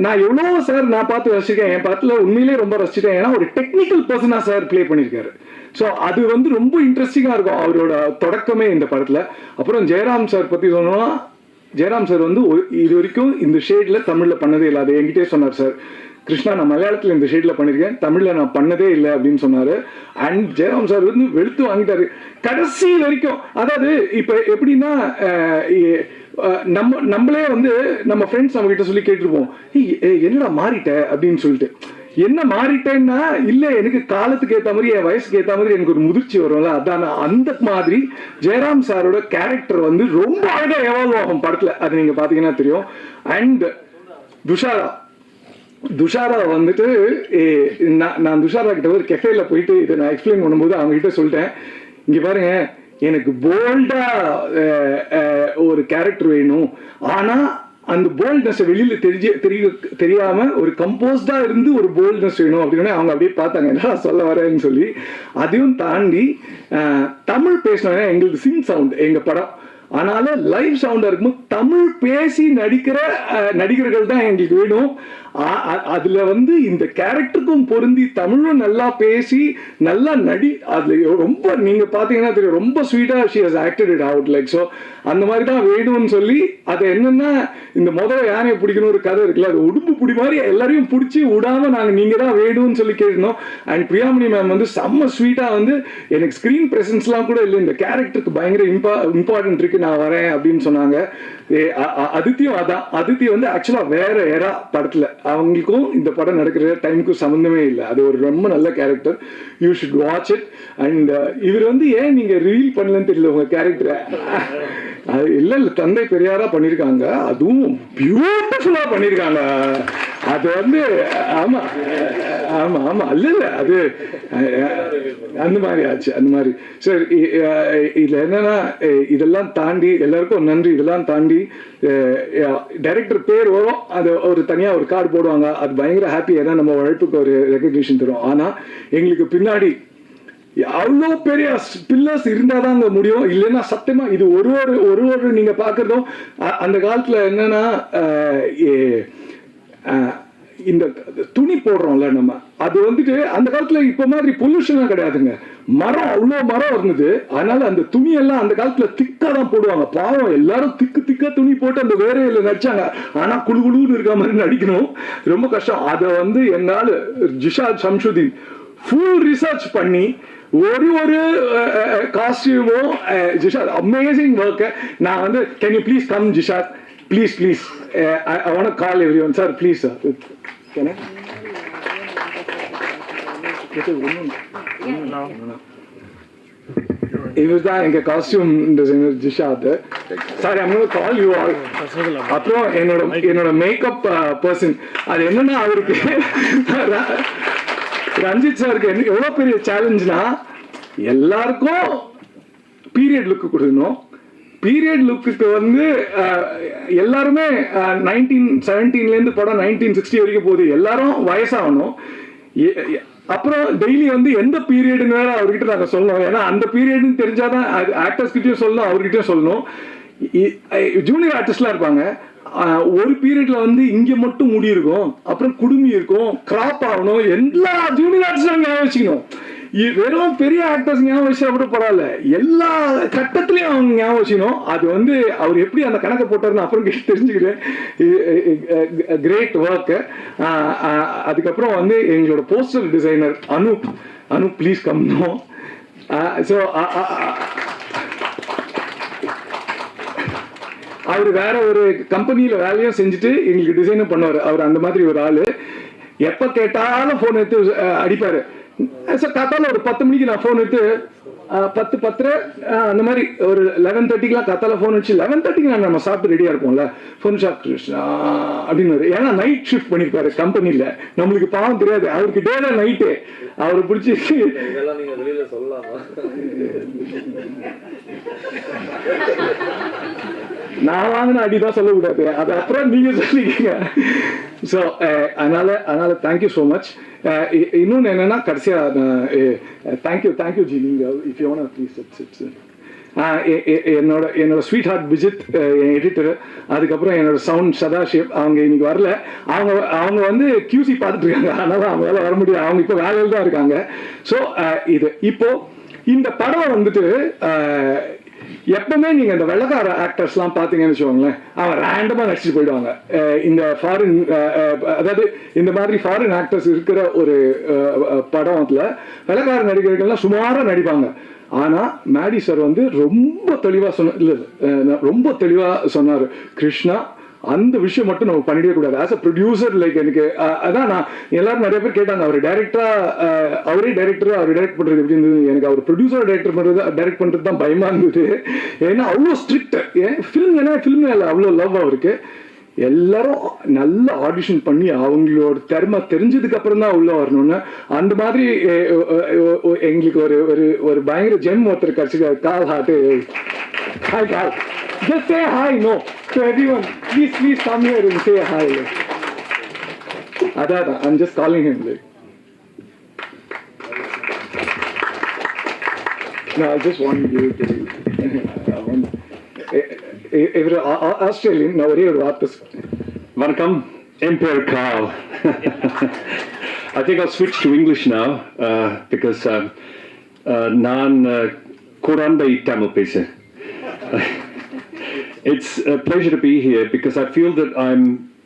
நான் எவ்வளோ சார் நான் பார்த்து ரசிச்சிருக்கேன். என் படத்தில் உண்மையிலே ரொம்ப ரசிச்சிட்டேன். ஏன்னா ஒரு டெக்னிக்கல் பர்சனாக சார் பிளே பண்ணியிருக்காரு. ஸோ அது வந்து ரொம்ப இன்ட்ரெஸ்டிங்காக இருக்கும் அவரோட தொடக்கமே இந்த படத்தில். அப்புறம் ஜெயராம் சார் பற்றி சொன்னோம்னா, ஜெயராம் சார் வந்து இது வரைக்கும் இந்த ஷேடில் தமிழில் பண்ணதே இல்லை. அதை என்கிட்டே சொன்னார் சார், கிருஷ்ணா நான் மலையாளத்தில் இந்த ஷேடில் பண்ணியிருக்கேன், தமிழில் நான் பண்ணதே இல்லை அப்படின்னு சொன்னார். அண்ட் ஜெயராம் சார் வந்து வெளுத்து வாங்கிட்டாரு கடைசி வரைக்கும். அதாவது இப்போ எப்படின்னா நம்மளே வந்து நம்ம ஃப்ரெண்ட்ஸ் நம்ம கிட்ட சொல்லி கேட்டிருப்போம், என்னடா மாறிட்ட அப்படின்னு சொல்லிட்டு. என்ன மாறிட்டேன்னா இல்லை எனக்கு காலத்துக்கு ஏற்ற மாதிரி என் வயசுக்கு ஏற்ற மாதிரி எனக்கு ஒரு முதிர்ச்சி வரும்ல, அதான் அந்த மாதிரி ஜெயராம் சாரோட கேரக்டர் வந்து ரொம்ப அழகாக எவால்வ் ஆகும் படத்தில். அது நீங்கள் பார்த்தீங்கன்னா தெரியும். அண்ட் துஷாரா வந்துட்டு நான் துஷாரா கிட்ட ஒரு கெஃபேல போயிட்டு இதை நான் எக்ஸ்பிளைன் பண்ணும்போது அவங்க கிட்ட சொல்லிட்டேன், இங்கே பாருங்க எனக்கு போல்டா ஒரு கேரக்டர் வேணும், ஆனா அந்த போல்ட்னஸ் வெளியில தெரியாம ஒரு கம்போஸ்டா இருந்து ஒரு போல்ட்னஸ் வேணும் அப்படின்னு அவங்க அப்படியே பார்த்தாங்க, என்ன சொல்ல வரேன்னு சொல்லி. அதையும் தாண்டி தமிழ் பேசினாங்க. எங்களுக்கு சிங் சவுண்ட் எங்க படம் ஆனாலும் லைவ் சவுண்டாக இருக்கும்போது தமிழ் பேசி நடிக்கிற நடிகர்கள் தான் எங்களுக்கு வேணும். அதில் வந்து இந்த கேரக்டருக்கும் பொருந்தி தமிழும் நல்லா பேசி நல்லா அதில் ரொம்ப நீங்கள் பார்த்தீங்கன்னா தெரியும், ரொம்ப ஸ்வீட்டாக she has acted it out like. So அந்த மாதிரி தான் வேணும்னு சொல்லி அது என்னென்னா இந்த முதல்ல யானையை பிடிக்கணும் ஒரு கதை இருக்குல்ல, அது உடும்பு பிடி மாதிரி எல்லாரையும் பிடிச்சி விடாமல் நாங்கள் நீங்கள் தான் வேணும்னு சொல்லி கேட்கணும். அண்ட் பிரியாமணி மேம் வந்து செம்ம ஸ்வீட்டாக வந்து எனக்கு ஸ்க்ரீன் ப்ரெசன்ஸ்லாம் கூட இல்லை, இந்த கேரக்டருக்கு பயங்கர இம்பார்ட்டன்ட் இருக்குது, நான் வரேன் அப்படின்னு சொன்னாங்க. அதித்தியும் அதான், அதித்தி வந்து ஆக்சுவலாக வேற எரா படத்தில், அவங்களுக்கும் இந்த படம் நடக்கிற டைமுக்கும் சம்மந்தமே இல்லை. அது ஒரு ரொம்ப நல்ல character, you should watch it. And இவர் வந்து ஏன் நீங்கள் ரிவீல் பண்ணலன்னு தெரியல உங்கள் கேரக்டரை. அது இல்லை தந்தை பெரியாரா பண்ணியிருக்காங்க, அதுவும் பியூட்டிஃபுல்லாக பண்ணியிருக்காங்க. அது வந்து ஆமாம் ஆமாம் ஆமாம் இல்லை அது அந்த மாதிரி ஆச்சு, அந்த மாதிரி. சரி, இதில் என்னன்னா இதெல்லாம் தாண்டி எல்லாருக்கும் நன்றி. இதெல்லாம் தாண்டி டைரக்டர் பேர் வரும், அது ஒரு தனியாக ஒரு கார்டு போடுவாங்க, அது பயங்கர ஹாப்பி, ஏன்னா நம்ம உழைப்புக்கு ஒரு ரெகக்னிஷன் தரும். ஆனால் எங்களுக்கு பின்னாடி அவ்வளோ பெரிய பில்லர்ஸ் இருந்தால் தான் அங்கே முடியும், இல்லைன்னா சத்தியமாக இது ஒரு நீங்கள் பார்க்குறதும் அந்த காலத்தில் என்னன்னா இந்த துணி போடுறோம்ல நம்ம, அது வந்துட்டு அந்த காலத்தில் இப்போ மாதிரி பொல்யூஷனாக கிடையாதுங்க. மரம் அவ்வளோ மரம் இருந்தது, அதனால அந்த துணியெல்லாம் அந்த காலத்தில் திக்காக தான் போடுவாங்க. பாவம் எல்லாரும் திக்கா துணி போட்டு அந்த வேறையில் நடிச்சாங்க. ஆனால் குழுன்னு இருக்க மாதிரி நடிக்கணும், ரொம்ப கஷ்டம். அதை வந்து என்னால் ஜிஷாத் ஷம்ஷுதீன் ஃபுல் ரிசர்ச் பண்ணி ஒரு காஸ்டியூமும் ஜிஷாத் அமேசிங் ஒர்க்கு. நான் வந்து can you please come Jishad, please I want to call everyone sir, please sir. Can இதுதான் எங்க costume designer Jishad. Sorry, I'm going to call you all. அப்புறம் என்னோட மேக்கப் பர்சன், அது என்னன்னா அவருக்கு ரஞ்சித் சாருக்கு எவ்வளோ பெரிய சேலஞ்சுனா, எல்லாருக்கும் பீரியட் லுக்கு கொடுக்கணும். பீரியட் லுக்கு வந்து எல்லாருமே 1917 படம் 1960 வரைக்கும் போகுது, எல்லாரும் வயசாகணும். அப்புறம் டெய்லி வந்து எந்த பீரியடுன்னு வேற அவர்கிட்ட நாங்கள் சொல்லணும், ஏன்னா அந்த பீரியட்னு தெரிஞ்சாதான் ஆக்டர்ஸ் கிட்டயும் சொல்லணும், அவர்கிட்டயும் சொல்லணும். ஜூனியர் ஆர்டிஸ்ட்லாம் இருப்பாங்க, ஒரு பீரியட்ல வந்து இங்க மட்டும் முடி இருக்கும், அப்புறம் குடுமி இருக்கும், கிராப் ஆகணும், எல்லா ஜூனியர் ஆர்டிஸ்டும் ஞாபகம் வச்சுக்கணும். வெறும் பெரிய ஆக்டர்ஸ் ஞாபகம் வச்சா கூட பரவாயில்ல, எல்லா கட்டத்திலையும் அவங்க ஞாபகம் வச்சுக்கணும். அது வந்து அவர் எப்படி அந்த கணக்கை போட்டாருன்னு அப்புறம் தெரிஞ்சுக்கிறேன். Great work. அதுக்கப்புறம் வந்து எங்களோட போஸ்டர் டிசைனர் அனு ப்ளீஸ் கம்னோ. ஸோ அவர் வேற ஒரு கம்பெனியில வேலையும் செஞ்சுட்டு எங்களுக்கு டிசைனும் பண்ணுவார். அவர் அந்த மாதிரி ஒரு ஆளு, எப்ப கேட்டாலும் போன் எடுத்து அடிப்பாரு. காத்தால ஒரு 10 மணிக்கு நான் போன் எடுத்து 10 அந்த மாதிரி ஒரு 11:30க்குலாம் காத்தால போன் வச்சு 11:30க்கு நம்ம சாப்பிட்டு ரெடியா இருப்போம்ல, போன் கிருஷ்ணா அப்படின்னு. ஏன்னா நைட் ஷிஃப்ட் பண்ணிருப்பாரு கம்பெனில, நம்மளுக்கு பாவம் தெரியாது, அவருக்கு டேல நைட்டு அவரு பிடிச்சி நான் வாங்கின அடிதான் சொல்லக்கூடாது, அது அப்புறம் நீங்க சொல்லிக்கீங்க. ஸோ அதனால தேங்க்யூ ஸோ மச். இன்னொன்று என்னன்னா கடைசியா தேங்க்யூ ஜி, நீங்க if you want please it's என்னோட ஸ்வீட் ஹார்ட் விஜித் என் எடிட்டர், அதுக்கப்புறம் என்னோட சவுண்ட் சதாஷிவ், அவங்க இன்னைக்கு வரல. அவங்க வந்து QC பார்த்துட்டு இருக்காங்க, அதனால அவங்களால வர முடியாது, அவங்க இப்போ வேலையில் தான் இருக்காங்க. ஸோ இப்போ இந்த படம் வந்துட்டு எப்பவுமே நீங்க இந்த வெள்ளக்கார ஆக்டர்ஸ்லாம் பார்த்தீங்கன்னு வச்சுக்கோங்களேன், அவன் ரேண்டமா நடிச்சுட்டு போயிடுவாங்க. இந்த ஃபாரின் அதாவது இந்த மாதிரி ஃபாரின் ஆக்டர்ஸ் இருக்கிற ஒரு படத்துல வெள்ளக்கார நடிகர்கள்லாம் சுமாரா நடிப்பாங்க. ஆனா மேடி சார் வந்து ரொம்ப தெளிவா ரொம்ப தெளிவா சொன்னாரு, கிருஷ்ணா அந்த விஷயம் மட்டும் நம்ம பண்ணிடவே கூடாது. ஆஸ் அ ப்ரொடியூசர் லைக் எனக்கு அதான் நான் எல்லாரும் நிறைய பேர் கேட்டாங்க, அவர் டைரக்டரா அவரே டைரக்டரா அவர் டைரக்ட் பண்றது எப்படி இருந்தது. எனக்கு அவர் ப்ரொடியூசர் டைரக்ட் பண்றது தான் பயமா இருந்தது, ஏன்னா அவ்வளோ ஸ்ட்ரிக்ட். ஃபிலிம் ஏன்னா ஃபிலிம் மேல அவ்வளோ லவ் அவருக்கு. எல்லாரும் நல்ல ஆடிஷன் பண்ணி அவங்களோட திறமை தெரிஞ்சதுக்கு அப்புறம் தான் உள்ள வரணும்னு, அந்த மாதிரி எங்களுக்கு ஒரு பயங்கர ஜெம் ஒருத்தர் கிடைச்சிருக்காரு. கால் heart. Hi call, just say hi no to everyone, please come here and say hi. Adada, I'm just calling him like. No, I just want you to இவர் ஆஸ்திரேலியன், நான் ஒரே ஒரு வார்த்தை Vanakkam, Emperor Carl. I think I'll switch to English now because நான் Kurandai Tamil பேச. It's a pleasure to be here because I feel that I'm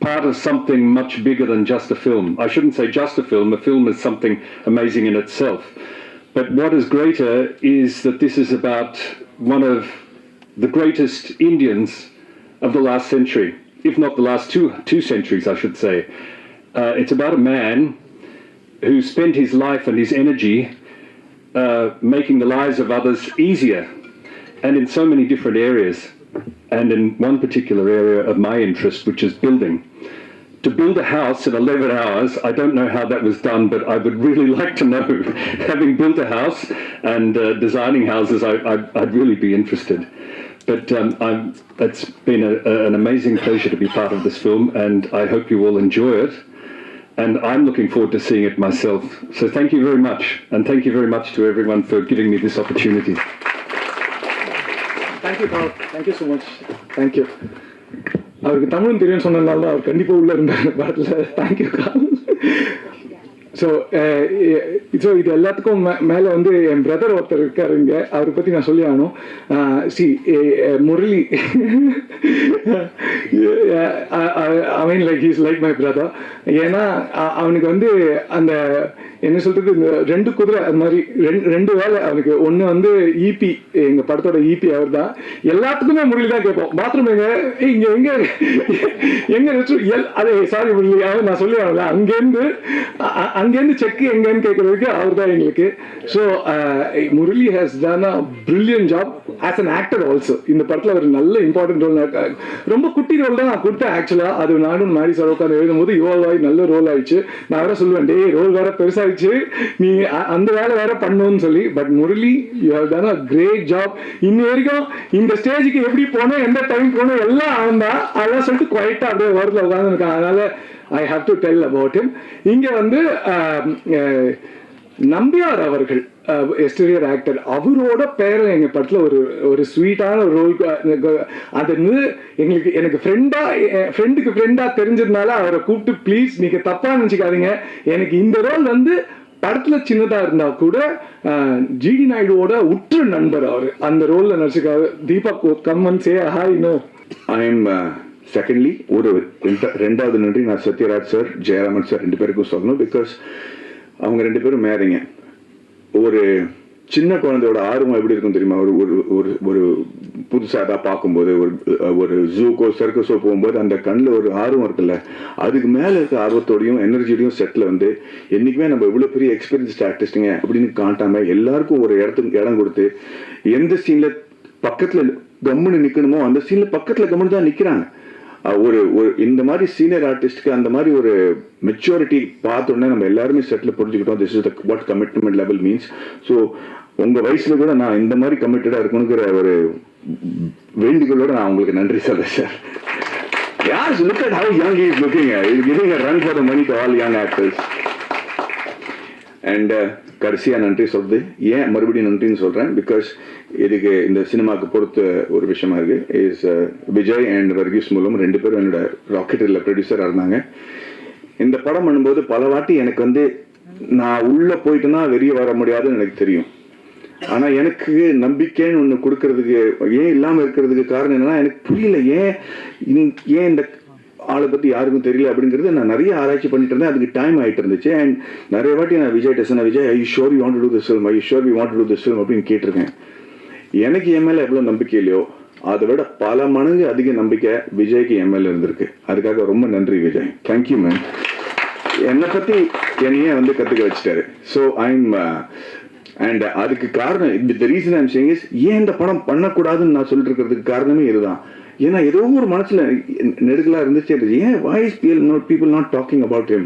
part of something much bigger than just a film. I shouldn't say just a film. A film is something amazing in itself. But what is greater is that this is about one of the greatest Indians of the last century, if not the last two centuries, I should say. It's about a man who spent his life and his energy making the lives of others easier, and in so many different areas. And in one particular area of my interest, which is building. To build a house in 11 hours, I don't know how that was done, but I would really like to know. Having built a house and designing houses, I'd really be interested. But it's been an amazing pleasure to be part of this film, and I hope you all enjoy it. And I'm looking forward to seeing it myself. So thank you very much, and thank you very much to everyone for giving me this opportunity. Thank you call, thank you so much, thank you. அவருக்கு தமிழும் தெரியும்னு சொன்னதுனால தான் அவர் கண்டிப்பாக உள்ளே இருந்தார் படத்தில். Thank you கால். So இது எல்லாத்துக்கும் மேலே வந்து என் பிரதர் ஒருத்தர் இருக்காரு இங்கே, அவரை பற்றி நான் சொல்லி ஆகணும். Murali, I mean like he's like my brother. ஏன்னா அவனுக்கு வந்து அந்த என்ன சொல்கிறது, இந்த 2 குதிரை அது மாதிரி 2 வேலை அவனுக்கு. ஒன்று வந்து இபி, எங்கள் படத்தோட இபி அவர் தான். எல்லாத்துக்குமே முரளி தான் கேட்போம். பாத்ரூம் இங்கே எங்கே அதே சாரி முரளி, நான் சொல்லி ஆகல, அங்கேருந்து செக்கு எங்கேன்னு கேட்குறதுக்கு அவர் தான் எங்களுக்கு. So Murali has done a brilliant job as an actor also. இந்த படத்தில் ஒரு நல்ல இம்பார்ட்டன்ட் ரோல், ரொம்ப குட்டி ரோல் தான் நான் கொடுத்தேன் ஆக்சுவலாக. அது நானும் மாரி சார் உட்காந்து எழுதும்போது இவால்வ் ஆகி நல்ல ரோல் ஆயிடுச்சு. நான் வேற சொல்லுவேன், டே ரோல் வேற பெருசாக நீ அந்த வேலை வேற பண்ணணும்னு சொல்லி. But Murali, you have done a great job. இன்ன வரைக்கும் இந்த ஸ்டேஜுக்கு எப்படி போனோம், எந்த டைம் போனோம் எல்லாம் அவன் தான். அதெல்லாம் சொல்லிட்டு குவைட்டா அப்படியே வரல உட்காந்துருக்கான். அதனால I have to tell about him. இங்க வந்து நம்பியார் அவர்கள் எக்ஸ்டீரியர் ஆக்டர், அவரோட பேரை எங்க படத்தில் ஒரு ஸ்வீட்டான ஒரு ரோல். அது எனக்கு ஃப்ரெண்டுக்கு ஃப்ரெண்டா தெரிஞ்சதுனால அவரை கூப்பிட்டு, ப்ளீஸ் நீங்க தப்பா நினைச்சுக்காதீங்க, எனக்கு இந்த ரோல் வந்து படத்துல சின்னதா இருந்தா கூட ஜிடி நாயுடுவோட உற்ற நண்பர் அவர். அந்த ரோல்ல நடிச்சிருக்காரு. Deepak come on say hi. No, I am secondly ஒரு 2வது நன்றி நான் சத்யராஜ் சார், ஜெயராமன் சார் 2 பேருக்கும் சொல்லணும். பிகாஸ் அவங்க 2 பேரும் மேரிங்க. ஒரு சின்ன குழந்தையோட ஆர்வம் எப்படி இருக்கும் தெரியுமா? ஒரு புதுசாக தான் பார்க்கும்போது, ஒரு ஜூக்கோ சர்க்கஸோ போகும்போது அந்த கண்ணில் ஒரு ஆர்வம் இருக்குல்ல, அதுக்கு மேலே இருக்க ஆர்வத்தோடையும் எனர்ஜியோடையும் செட்டில் வந்து என்றைக்குமே நம்ம இவ்வளோ பெரிய எக்ஸ்பீரியன்ஸ்ட் ஆர்டிஸ்ட்டுங்க அப்படின்னு காட்டாமல் எல்லாருக்கும் ஒரு இடம் கொடுத்து, எந்த சீனில் பக்கத்தில் கம்முன்னு நிற்கணுமோ அந்த சீனில் பக்கத்தில் கம்முன்னு தான் நிற்கிறாங்க. ஒரு இந்த மாதிரி சீனியர் ஆர்டிஸ்ட்க்கு அந்த மாதிரி ஒரு மெச்சூரிட்டி பார்த்தோன்னே நம்ம எல்லாருமே செட்டில் புரிஞ்சுக்கிட்டோம். This is what commitment level means. So உங்கள் வயசில் கூட நான் இந்த மாதிரி கமிட்டடாக இருக்கணுங்கிற ஒரு வேண்டுகளோட நான் உங்களுக்கு நன்றி சொல்றேன் sir. Yes, look at how young he is looking. He's giving a run for the money to all young actors. And கடைசியாக நன்றி சொல்றது ஏன் மறுபடியும் நன்றின்னு சொல்கிறேன், பிகாஸ் இதுக்கு இந்த சினிமாவுக்கு பொறுத்த ஒரு விஷயமா இருக்கு. இஸ் விஜய் அண்ட் வர்கீஸ் மூலம் 2 பேரும் என்னோட ராக்கெட்டில் ப்ரொடியூசராக இருந்தாங்க. இந்த படம் பண்ணும்போது பல வாட்டி எனக்கு வந்து நான் உள்ளே போயிட்டேன்னா வெளியே வர முடியாதுன்னு எனக்கு தெரியும். ஆனால் எனக்கு நம்பிக்கைன்னு ஒன்று கொடுக்கறதுக்கு ஏன் இல்லாமல் இருக்கிறதுக்கு காரணம் என்னன்னா, எனக்கு புரியல ஏன் இந்த ஆளை பற்றி யாருக்கும் தெரியல அப்படிங்கிறது. நான் நிறைய ஆராய்ச்சி பண்ணிட்டு இருந்தேன், அதுக்கு டைம் ஆகிட்டு இருந்துச்சு. அண்ட் நிறைய வாட்டி நான் விஜய் டெஸ்னா, Vijay I sure you want to do this film, I sure you want to do this film அப்படின்னு கேட்டிருக்கேன். எனக்கு என் மேலே எவ்வளோ நம்பிக்கை இல்லையோ அதை விட பல மடங்கு அதிக நம்பிக்கை விஜய்க்கு என் மேலே இருந்திருக்கு. அதுக்காக ரொம்ப நன்றி விஜய், தேங்க்யூ மேம். என்னை பற்றி என்னையே வந்து கற்றுக்க வச்சுட்டாரு. ஸோ ஐம் அண்ட் அதுக்கு காரணம், the reason I'm saying is, ஏன் இந்த படம் பண்ணக்கூடாதுன்னு நான் சொல்லிட்டு இருக்கிறதுக்கு காரணமே இதுதான். ஏன்னா ஏதோ ஒரு மனசுல நெருக்கலாக இருந்துச்சு. ஏன் why is people not talking about him?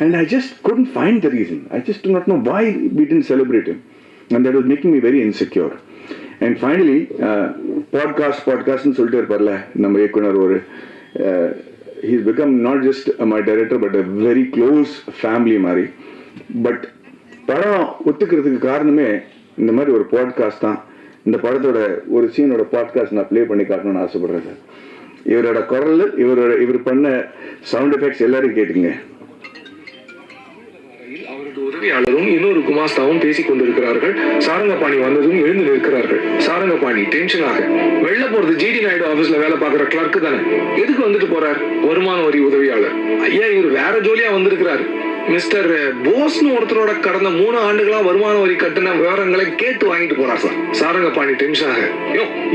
And I just couldn't find the reason. I just do not know why we didn't celebrate him. And that was making me very insecure. And finally, podcast சொல்லிட்டு இருப்பார்ல நம்ம இயக்குனர், ஒரு he's become not just my director but a very close family மாதிரி. But படம் ஒத்துக்கிறதுக்கு காரணமே இந்த மாதிரி ஒரு பாட்காஸ்ட் தான். இந்த படத்தோட ஒரு சீனோட பாட்காஸ்ட் நான் ப்ளே பண்ணி காட்டணும்னு ஆசைப்படுறேன் சார். இவரோட குரல், இவர் பண்ண சவுண்ட் எஃபெக்ட்ஸ் எல்லாரும் கேட்டுங்க. அவரது உதவியாளரும் இன்னொரு குமாஸ்தாவும் பேசிக் கொண்டிருக்கிறார்கள். சாரங்கபாணி வந்ததும் எழுந்து நிற்கிறார்கள். சாரங்கபாணி டென்ஷனாக, வெளில போறது ஜிடி நாயுடு ஆபீஸ்ல வேலை பார்க்குற கிளர்க்கு தானே, எதுக்கு வந்துட்டு போறார்? வருமான வரி உதவியாளர். ஐயா, இவர் வேற ஜோலியா வந்திருக்கிறாரு. மிஸ்டர் போஸ்னு ஒருத்தரோட கடந்த 3 ஆண்டுகளா வருமான வரி கட்டின விவரங்களை கேட்டு வாங்கிட்டு போறார் சார். சாரங்கபாணி டென்ஷனாக,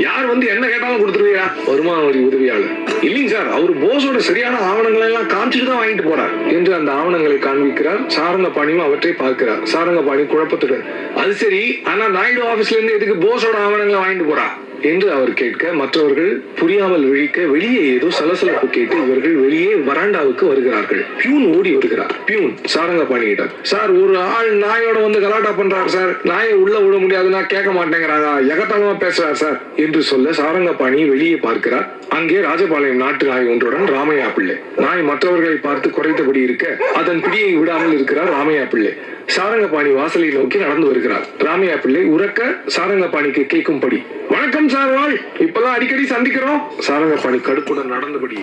யார் வந்து என்ன கேட்டாலும் கொடுத்துருவியா? வருமான வரி உதவியாளர், இல்லைங்க சார், அவர் போஸோட சரியான ஆவணங்களை எல்லாம் காமிச்சிட்டு தான் வாங்கிட்டு போறார் என்று அந்த ஆவணங்களை காண்பிக்கிறார். சாரங்கபாணியும் அவற்றை பார்க்கிறார். சாரங்கபாணி குழப்பத்துடன், அது சரி, ஆனா நாயுடு ஆபீஸ்ல இருந்து எதுக்கு போஸோட ஆவணங்களை வாங்கிட்டு போறா என்று அவர் கேட்க, மற்றவர்கள் புரியாமல் விழிக்க, வெளியே ஏதோ சலசலப்பு கேட்டு இவர்கள் வெளியே வராண்டாவுக்கு வருகிறார்கள். பியூன் ஓடி வருகிறார். பியூன் சாரங்கபாணியிடம், சார், ஒரு ஆள் நாயோட வந்து கலாட்டா பண்றாரு சார், நாயை உள்ள விட முடியாதுன்னா கேட்க மாட்டேங்கிறாங்க, எகத்தாளமா பேசுறார் சார் என்று சொல்ல சாரங்கபாணி வெளியே பார்க்கிறார். அங்கே ராஜபாளையம் நாட்டு நாய் ஒன்றுடன் ராமையா பிள்ளை. நாய் மற்றவர்களை பார்த்து குறைத்தபடி இருக்க அதன் பிடியை விடாமல் இருக்கிறார் ராமையா பிள்ளை. சாரங்கபாணி வாசலை நோக்கி நடந்து வருகிறார். ராமையா பிள்ளை உறக்க சாரங்கபாணிக்கு கேட்கும்படி, வணக்கம் சார், வாழ், இப்பதான் அடிக்கடி சந்திக்கிறோம். சாரங்கபாணி கடுப்புடன் நடந்தபடி,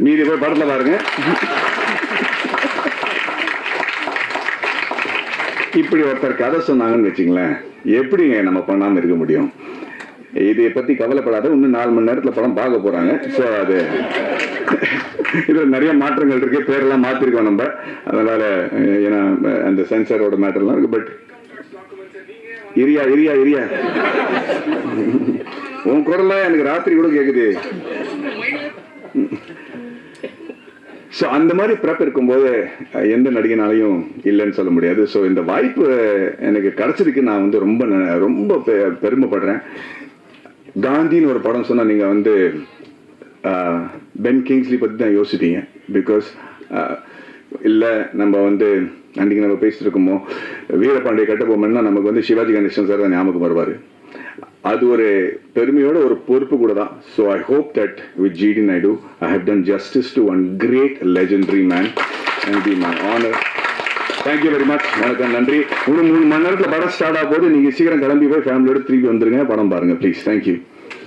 மீதி போய் படத்துல பாருங்க. இப்படி ஒருத்தர் கதை சொன்னாங்கன்னு வச்சுங்களேன், எப்படிங்க நம்ம பண்ணாம இருக்க முடியும்? இதை பத்தி கவலைப்படாத, இன்னும் 4 மணி நேரத்துல படம் பார்க்க போறாங்க. ஸோ அது இதுல நிறைய மாற்றங்கள் இருக்கு, பேரெல்லாம் மாத்திருக்கோம் நம்ம, அதனால ஏன்னா அந்த சென்சாரோட மேட்டர்லாம் இருக்கு. பட் இரியா உன் குரல்ல எனக்கு ராத்திரி கூட கேக்குது. ஸோ அந்த மாதிரி ப்ரெப் இருக்கும்போது எந்த நடிகனாலையும் இல்லைன்னு சொல்ல முடியாது. ஸோ இந்த வாய்ப்பு எனக்கு கிடைச்சிருக்கு, நான் வந்து ரொம்ப பெருமைப்படுறேன். காந்தின்னு ஒரு படம் சொன்னா நீங்க வந்து பென் கிங்ஸ்லி பத்தி தான் யோசிப்பீங்க. பிகாஸ் இல்லை, நம்ம வந்து அன்றைக்கி நம்ம பேசிட்டு இருக்கோமோ வீரபாண்டிய கட்டபொம்மன்னா நமக்கு வந்து சிவாஜி கணேசன் சார் தான் ஞாபகம் வருவார். அது ஒரு பெருமையோட ஒரு பொறுப்பு கூட தான். So I hope that with GD Naidu I have done justice to one great legendary man and be my honour. Thank you very much. வணக்கம், நன்றி. இன்னும் 3 மணி நேரத்தில் படம் ஸ்டார்ட் ஆகும் போது நீங்கள் சீக்கிரம் கிளம்பி போய் ஃபேமிலியோட திரும்பி வந்துருங்க, படம் பாருங்க ப்ளீஸ். தேங்க்யூ.